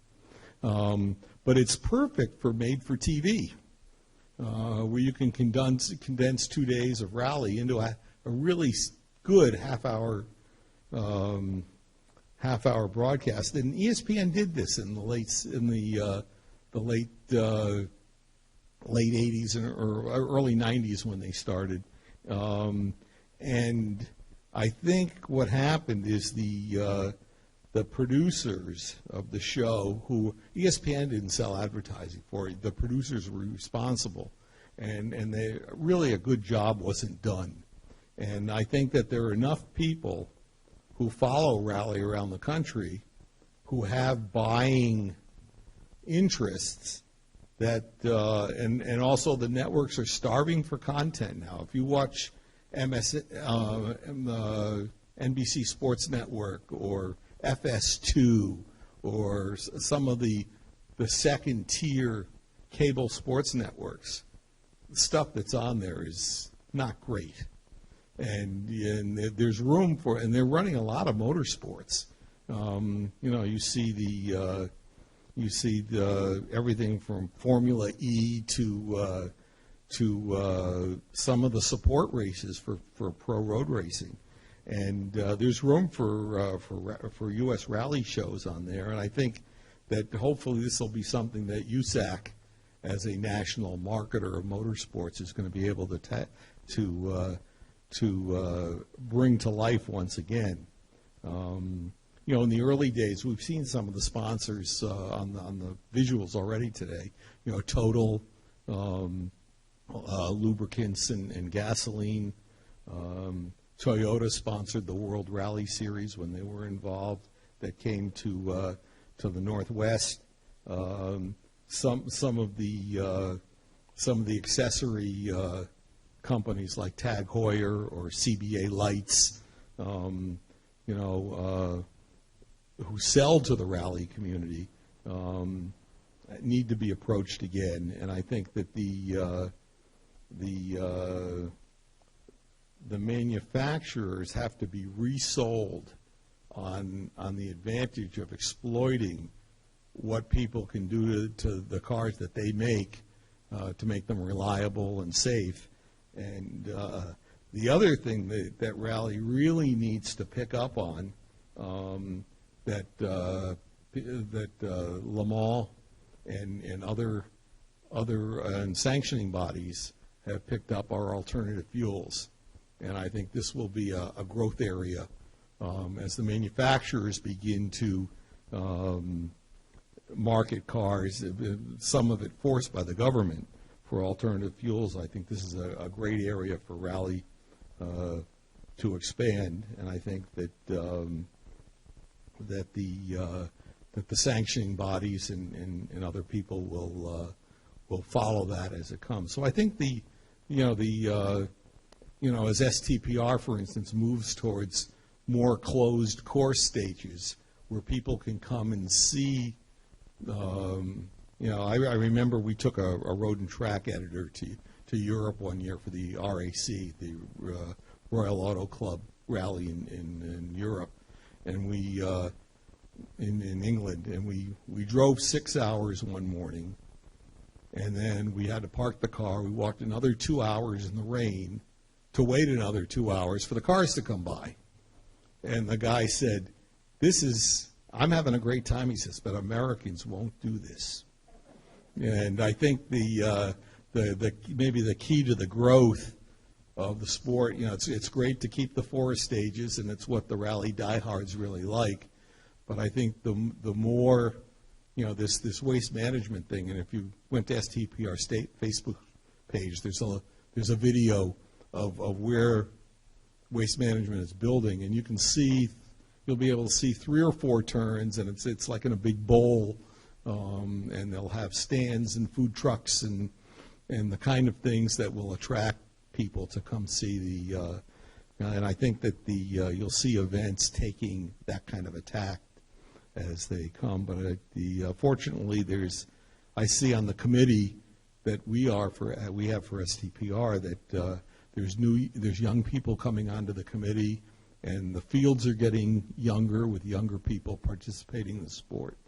But it's perfect for made-for-TV, where you can condense 2 days of rally into a really good half-hour broadcast. And ESPN did this in the late 80s or early 90s when they started. And I think what happened is the producers of the show, who ESPN didn't sell advertising for, the producers were responsible, and they really a good job wasn't done. And I think that there are enough people who follow Rally around the country who have buying interests that, and also the networks are starving for content now. If you watch NBC Sports Network or FS2 or some of the second tier cable sports networks, the stuff that's on there is not great. And there's room for, and they're running a lot of motorsports. You see everything from Formula E to some of the support races for pro road racing, and there's room for U.S. rally shows on there. And I think that hopefully this will be something that USAC, as a national marketer of motorsports, is going to be able to bring to life once again. In the early days, we've seen some of the sponsors on the visuals already today. Total, lubricants and gasoline. Toyota sponsored the World Rally Series when they were involved. That came to the Northwest. Some of the accessory companies like Tag Heuer or CBA Lights, who sell to the rally community, need to be approached again. And I think that the manufacturers have to be resold on the advantage of exploiting what people can do to the cars that they make to make them reliable and safe. And the other thing that Rally really needs to pick up on, that Le Mans and other sanctioning bodies have picked up, are alternative fuels. And I think this will be a growth area as the manufacturers begin to market cars, some of it forced by the government, for alternative fuels. I think this is a great area for Rally to expand, and I think that that the sanctioning bodies and other people will follow that as it comes. So I think as STPR, for instance, moves towards more closed course stages where people can come and see. I remember we took a road and track editor to Europe one year for the RAC, the Royal Auto Club rally in Europe, and we in England, and we drove 6 hours one morning, and then we had to park the car. We walked another 2 hours in the rain to wait another 2 hours for the cars to come by. And the guy said, I'm having a great time, he says, but Americans won't do this. And I think maybe the key to the growth of the sport, it's great to keep the 4 stages, and it's what the rally diehards really like. But I think the more, this waste management thing, and if you went to STPR State Facebook page, there's a video of where waste management is building, and you'll be able to see 3 or 4 turns, and it's like in a big bowl, and they'll have stands and food trucks and the kind of things that will attract people to come see and I think that you'll see events taking that kind of attack as they come. But fortunately, I see on the committee that we have for STPR that there's young people coming onto the committee, and the fields are getting younger with younger people participating in the sport.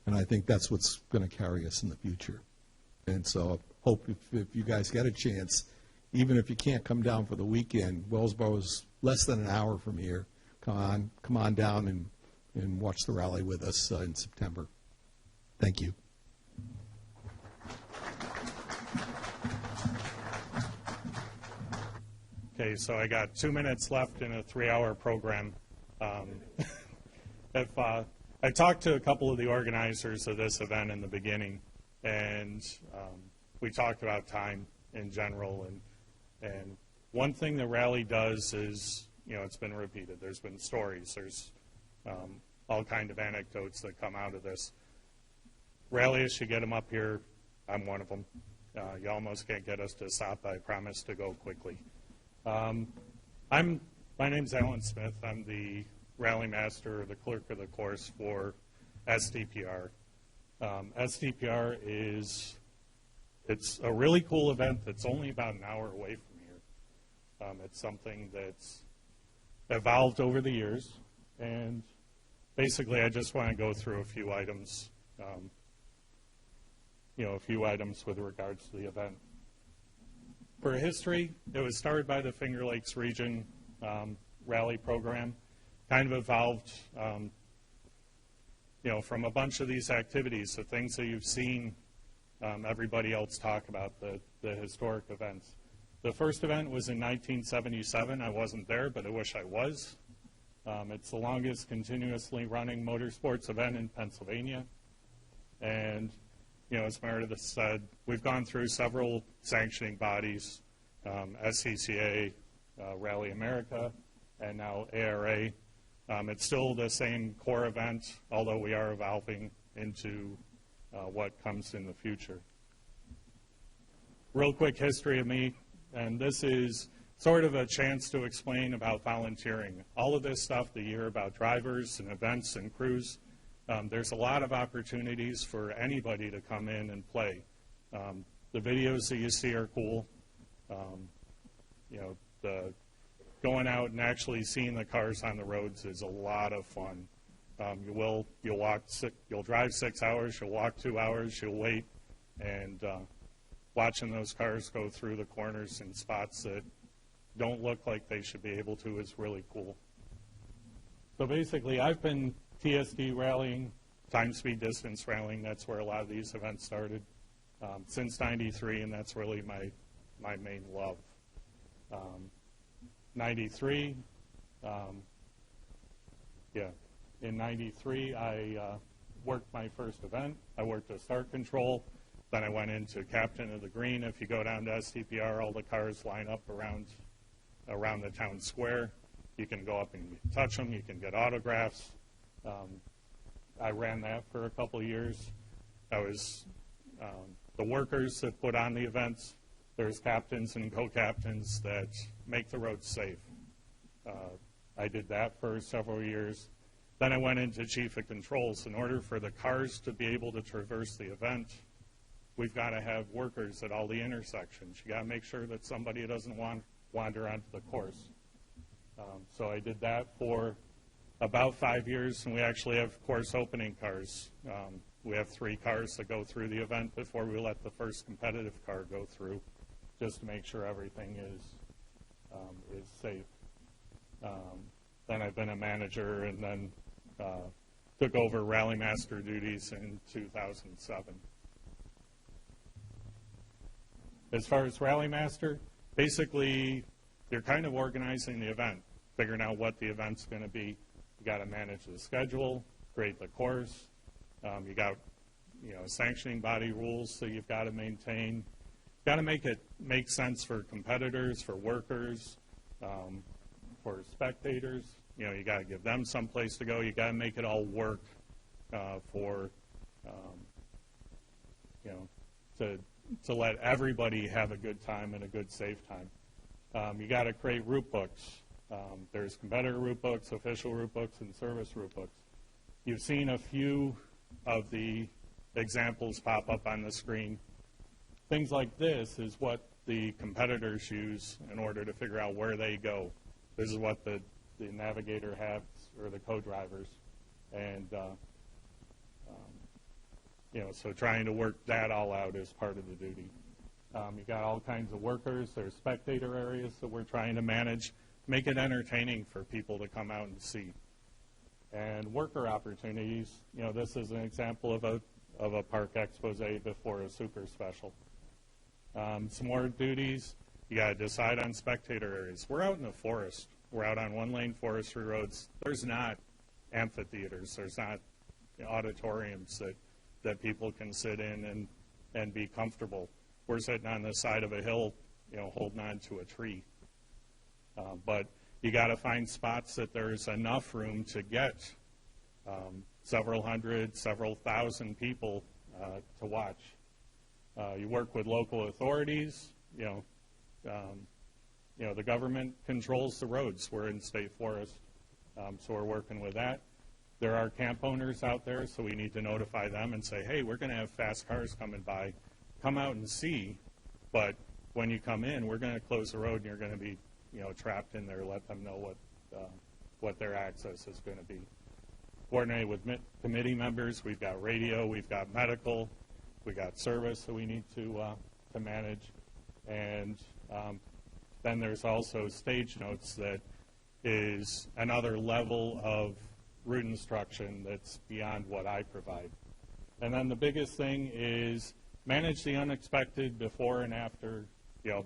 And I think that's what's going to carry us in the future. And so I hope if you guys get a chance, even if you can't come down for the weekend, Wellsboro is less than an hour from here. Come on down and watch the rally with us in September. Thank you. Okay, so I got 2 minutes left in a 3-hour program. If I talked to a couple of the organizers of this event in the beginning, and we talked about time in general. And one thing the rally does is, it's been repeated. There's been stories. There's all kind of anecdotes that come out of this. Rallies, you get them up here. I'm one of them. You almost can't get us to stop. I promise to go quickly. My name's Alan Smith. I'm the rally master, or the clerk of the course for STPR. STPR it's a really cool event that's only about an hour away from here. It's something that's evolved over the years, and basically I just want to go through a few items, with regards to the event. For history, it was started by the Finger Lakes Region rally program, kind of evolved, from a bunch of these activities, the things that you've seen everybody else talk about, the historic events. The first event was in 1977. I wasn't there, but I wish I was. It's the longest continuously running motorsports event in Pennsylvania. And, as Meredith said, we've gone through several sanctioning bodies, SCCA, Rally America, and now ARA. It's still the same core event, although we are evolving into what comes in the future. Real quick history of me, and this is sort of a chance to explain about volunteering. All of this stuff that you hear about drivers and events and crews, there's a lot of opportunities for anybody to come in and play. The videos that you see are cool. The going out and actually seeing the cars on the roads is a lot of fun. You'll drive 6 hours, you'll walk 2 hours, you'll wait, and watching those cars go through the corners in spots that don't look like they should be able to is really cool. So basically, I've been TSD rallying, time, speed, distance rallying. That's where a lot of these events started since '93, and that's really my main love. '93, in '93, I worked my first event. I worked as start control. Then I went into captain of the green. If you go down to STPR, all the cars line up around the town square. You can go up and touch them. You can get autographs. I ran that for a couple of years. I was the workers that put on the events. There's captains and co-captains that make the roads safe. I did that for several years. Then I went into chief of controls. In order for the cars to be able to traverse the event, we've got to have workers at all the intersections. You got to make sure that somebody doesn't wander onto the course. So I did that for about 5 years, and we actually have course opening cars. We have 3 cars that go through the event before we let the first competitive car go through, just to make sure everything is safe. Then I've been a manager, and then took over Rally Master duties in 2007. As far as Rally Master, basically you're kind of organizing the event, figuring out what the event's going to be. You got to manage the schedule, create the course. You got sanctioning body rules that you've got to maintain. Got to make it make sense for competitors, for workers, for spectators. You got to give them some place to go. You got to make it all work to let everybody have a good time and a good safe time. You got to create route books. There's competitor route books, official route books, and service route books. You've seen a few of the examples pop up on the screen. Things like this is what the competitors use in order to figure out where they go. This is what the navigator has, or the co-drivers. And, so trying to work that all out is part of the duty. You got all kinds of workers. There's spectator areas that we're trying to manage, make it entertaining for people to come out and see. And worker opportunities, this is an example of a park expose before a super special. Some more duties, you got to decide on spectator areas. We're out in the forest. We're out on one-lane forestry roads. There's not amphitheaters. There's not auditoriums that people can sit in and be comfortable. We're sitting on the side of a hill, holding on to a tree. But you got to find spots that there's enough room to get several hundred, several thousand people to watch. You work with local authorities. The government controls the roads. We're in state forest, so we're working with that. There are camp owners out there, so we need to notify them and say, hey, we're going to have fast cars coming by. Come out and see, but when you come in, we're going to close the road and you're going to be trapped in there. Let them know what their access is going to be. Coordinate with committee members. We've got radio, we've got medical, we've got service that we need to manage, and then there's also stage notes that is another level of route instruction that's beyond what I provide. And then the biggest thing is manage the unexpected before and after,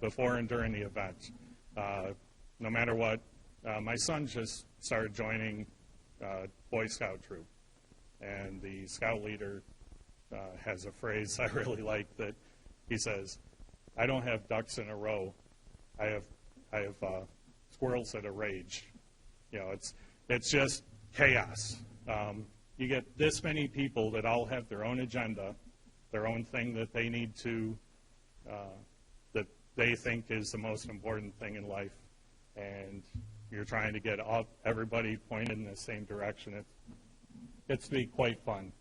before and during the event. No matter what, my son just started joining Boy Scout troop, and the scout leader has a phrase I really like that he says, "I don't have ducks in a row. I have squirrels at a rage." It's just chaos. You get this many people that all have their own agenda, their own thing that they need to, that they think is the most important thing in life, and you're trying to get everybody pointed in the same direction. It gets to be quite fun.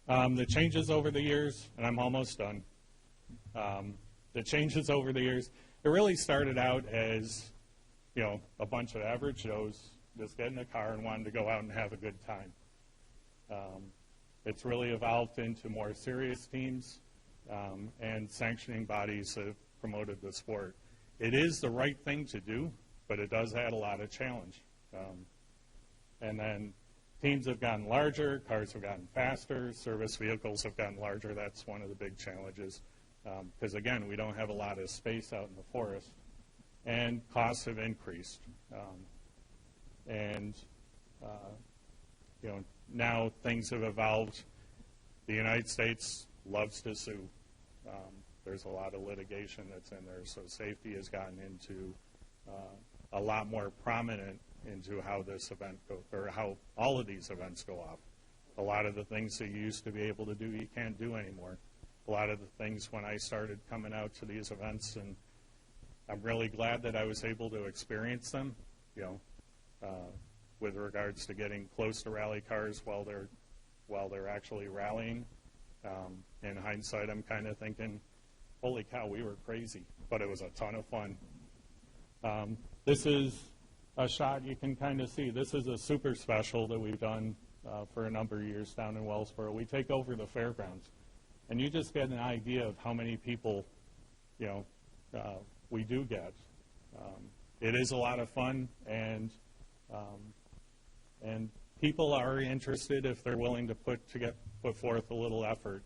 The changes over the years, and I'm almost done. The changes over the years, it really started out as, a bunch of average Joes just get in a car and wanted to go out and have a good time. It's really evolved into more serious teams, and sanctioning bodies have promoted the sport. It is the right thing to do, but it does add a lot of challenge. And then teams have gotten larger, cars have gotten faster, service vehicles have gotten larger. That's one of the big challenges. Because, again, we don't have a lot of space out in the forest. And costs have increased. Now things have evolved. The United States loves to sue. There's a lot of litigation that's in there, so safety has gotten into a lot more prominent into how this event goes, or how all of these events go off. A lot of the things that you used to be able to do, you can't do anymore. A lot of the things when I started coming out to these events, and I'm really glad that I was able to experience them, with regards to getting close to rally cars while they're actually rallying. In hindsight, I'm kind of thinking, holy cow, we were crazy, but it was a ton of fun. This is a shot you can kind of see. This is a super special that we've done for a number of years down in Wellsboro. We take over the fairgrounds, and you just get an idea of how many people, we do get. It is a lot of fun, and people are interested if they're willing to put forth a little effort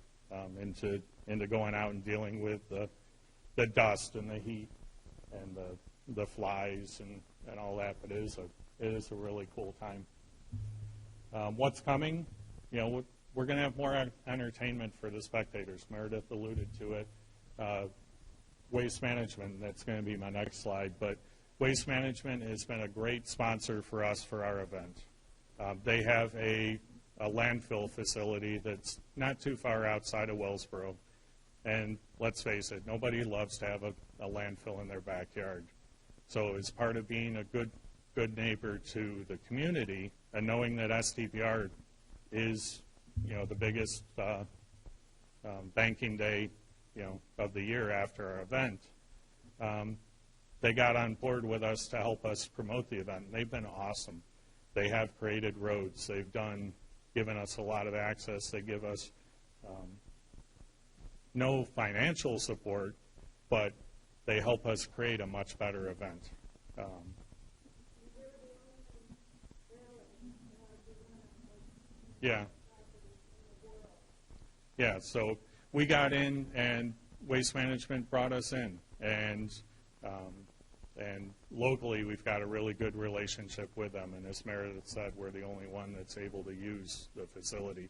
into going out and dealing with the dust and the heat and the flies and all that. But it is a really cool time. What's coming? We're going to have more entertainment for the spectators. Meredith alluded to it. Waste Management, that's going to be my next slide. But Waste Management has been a great sponsor for us for our event. They have a landfill facility that's not too far outside of Wellsboro. And let's face it, nobody loves to have a landfill in their backyard. So as part of being a good neighbor to the community, and knowing that STPR is, the biggest banking day, of the year after our event, they got on board with us to help us promote the event. And they've been awesome. They have created roads. They've given us a lot of access. They give us no financial support, but they help us create a much better event. Yeah. Yeah, so we got in, and Waste Management brought us in, and locally we've got a really good relationship with them. And as Meredith said, we're the only one that's able to use the facility.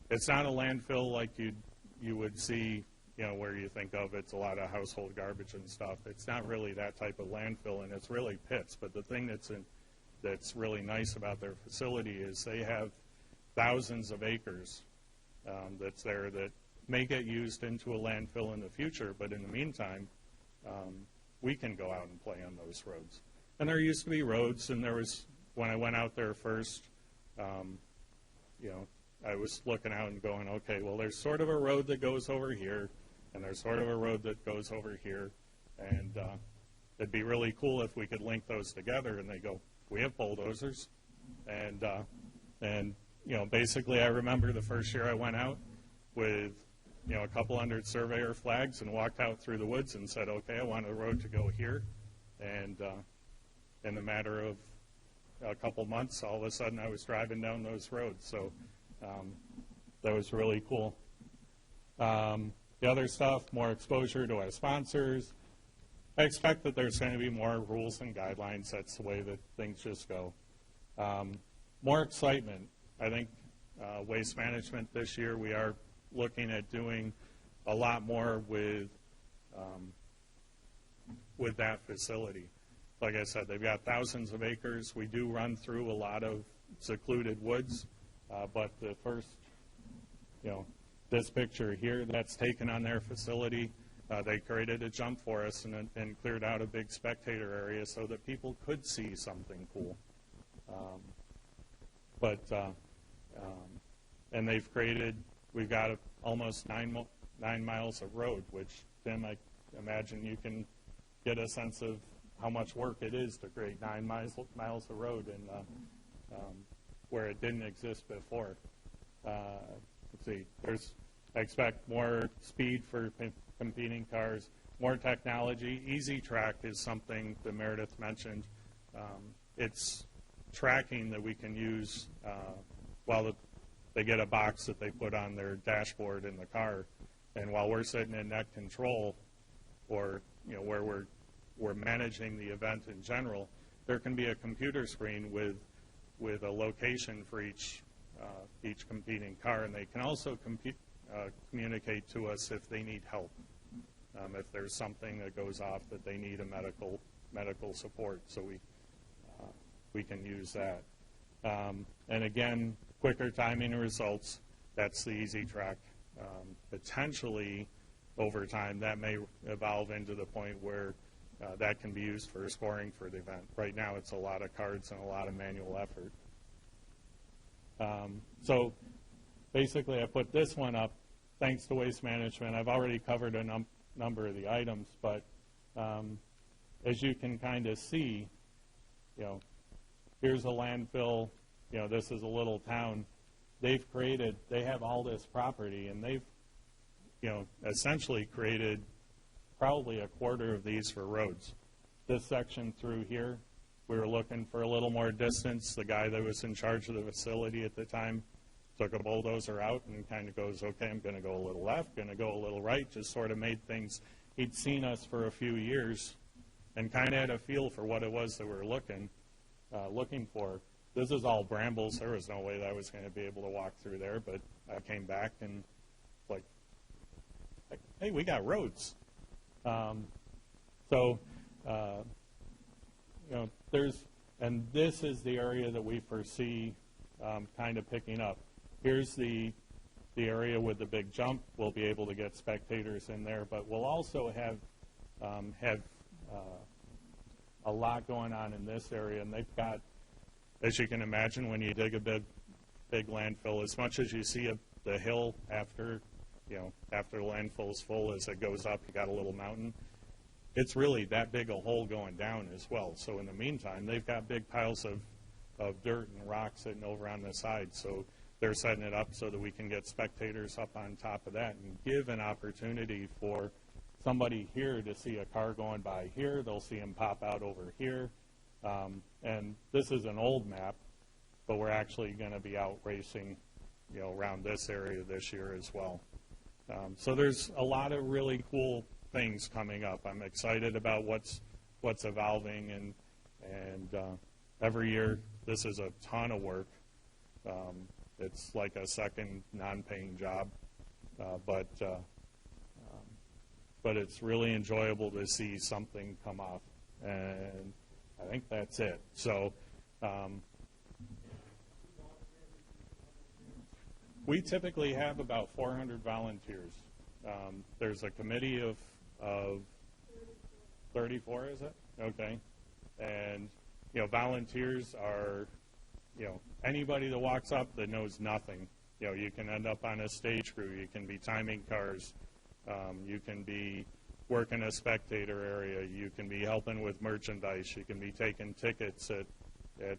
It's not a landfill like you would see, where you think of it's a lot of household garbage and stuff. It's not really that type of landfill, and it's really pits. But the thing that's really nice about their facility is they have thousands of acres that's there that may get used into a landfill in the future, but in the meantime, we can go out and play on those roads. And there used to be roads, and there was, when I went out there first, I was looking out and going, okay, well, there's sort of a road that goes over here, and there's sort of a road that goes over here, and it'd be really cool if we could link those together. And they go, we have bulldozers, and basically I remember the first year I went out with, a couple hundred surveyor flags and walked out through the woods and said, okay, I want the road to go here. And in the matter of a couple months, all of a sudden I was driving down those roads. So that was really cool. The other stuff, more exposure to our sponsors. I expect that there's going to be more rules and guidelines. That's the way that things just go. More excitement. I think Waste Management this year, we are looking at doing a lot more with that facility. Like I said, they've got thousands of acres. We do run through a lot of secluded woods, but the first, this picture here that's taken on their facility, they created a jump for us and cleared out a big spectator area so that people could see something cool. And they've created, we've got almost 9 miles of road, which, Tim, I imagine you can get a sense of how much work it is to create 9 miles of road where it didn't exist before. Let's see, I expect more speed for competing cars, more technology. Easy Track is something that Meredith mentioned. It's tracking that we can use while they get a box that they put on their dashboard in the car, and while we're sitting in net control, or where we're managing the event in general, there can be a computer screen with a location for each competing car, and they can also communicate to us if they need help, if there's something that goes off that they need a medical support, so we can use that. And again, quicker timing and results, that's the Easy Track. Potentially, over time, that may evolve into the point where that can be used for scoring for the event. Right now, it's a lot of cards and a lot of manual effort. So basically, I put this one up thanks to Waste Management. I've already covered a number of the items, but as you can kind of see, here's a landfill. This is a little town. They have all this property, and they've, essentially created probably a quarter of these for roads. This section through here, we were looking for a little more distance. The guy that was in charge of the facility at the time took a bulldozer out and kind of goes, okay, I'm going to go a little left, going to go a little right, just sort of made things. He'd seen us for a few years and kind of had a feel for what it was that we were looking for. This is all brambles. There was no way that I was going to be able to walk through there, but I came back and like, hey, we got roads. And this is the area that we foresee kind of picking up. Here's the area with the big jump. We'll be able to get spectators in there, but we'll also have a lot going on in this area, and they've got, as you can imagine, when you dig a big landfill, as much as you see the hill after the landfill is full, as it goes up, you got a little mountain. It's really that big a hole going down as well. So in the meantime, they've got big piles of dirt and rocks sitting over on the side. So they're setting it up so that we can get spectators up on top of that and give an opportunity for somebody here to see a car going by here. They'll see them pop out over here. And this is an old map, but we're actually going to be out racing, around this area this year as well. So there's a lot of really cool things coming up. I'm excited about what's evolving, and every year this is a ton of work. It's like a second non-paying job, but it's really enjoyable to see something come off, and I think that's it. So we typically have about 400 volunteers. There's a committee of 34, is it? Okay. And, volunteers are, anybody that walks up that knows nothing. You can end up on a stage crew. You can be timing cars. You can be working a spectator area. You can be helping with merchandise. You can be taking tickets at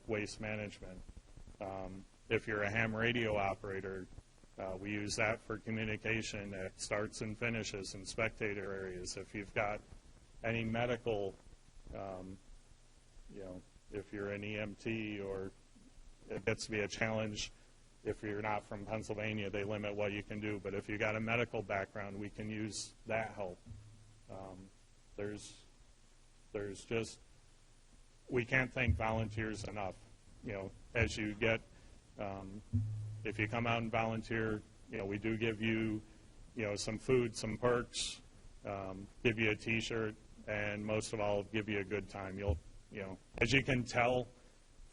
Waste Management. If you're a ham radio operator, we use that for communication at starts and finishes and spectator areas. If you've got any medical, if you're an EMT, or it gets to be a challenge. If you're not from Pennsylvania, they limit what you can do. But if you've got a medical background, we can use that help. There's just, we can't thank volunteers enough. As you get, if you come out and volunteer, we do give you, some food, some perks, give you a T-shirt, and most of all, give you a good time. As you can tell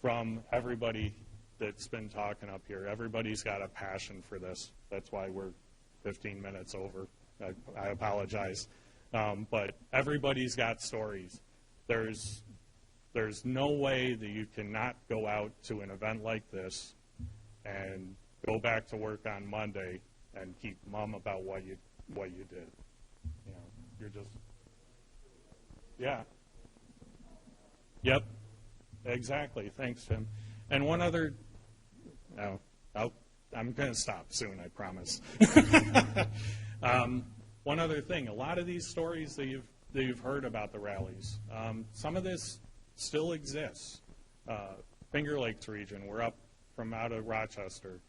from everybody that's been talking up here, everybody's got a passion for this. That's why we're 15 minutes over. I apologize. But everybody's got stories. There's no way that you cannot go out to an event like this and go back to work on Monday and keep mum about what you did. You're just, yeah. Yep, exactly. Thanks, Tim. And one other, I'm going to stop soon, I promise. One other thing, a lot of these stories that you've heard about the rallies, some of this still exists. Finger Lakes region, we're up from out of Rochester.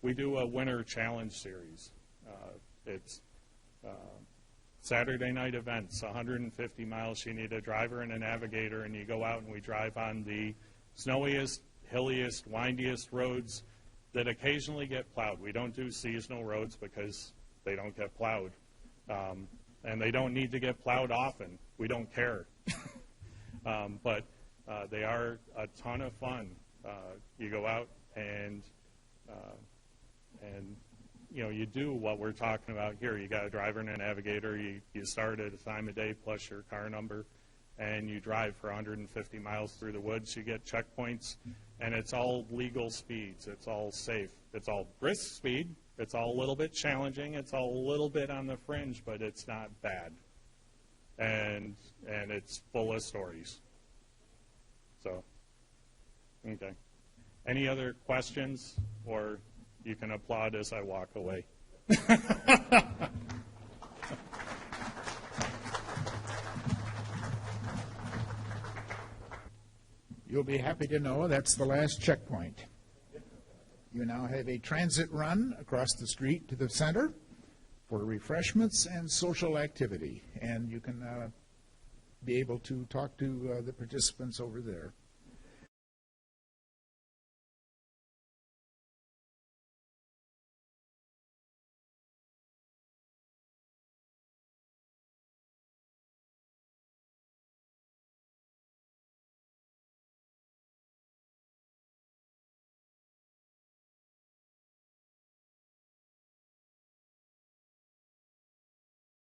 We do a winter challenge series. It's Saturday night events, 150 miles. You need a driver and a navigator, and you go out and we drive on the snowiest, hilliest, windiest roads that occasionally get plowed. We don't do seasonal roads because they don't get plowed. And they don't need to get plowed often. We don't care. But they are a ton of fun. You go out and you do what we're talking about here. You got a driver and a navigator. You start at a time of day plus your car number, and you drive for 150 miles through the woods. You get checkpoints, and it's all legal speeds. It's all safe. It's all brisk speed. It's all a little bit challenging. It's all a little bit on the fringe, but it's not bad. And it's full of stories. So, okay. Any other questions? Or you can applaud as I walk away. You'll be happy to know that's the last checkpoint. You now have a transit run across the street to the center for refreshments and social activity, and you can be able to talk to the participants over there.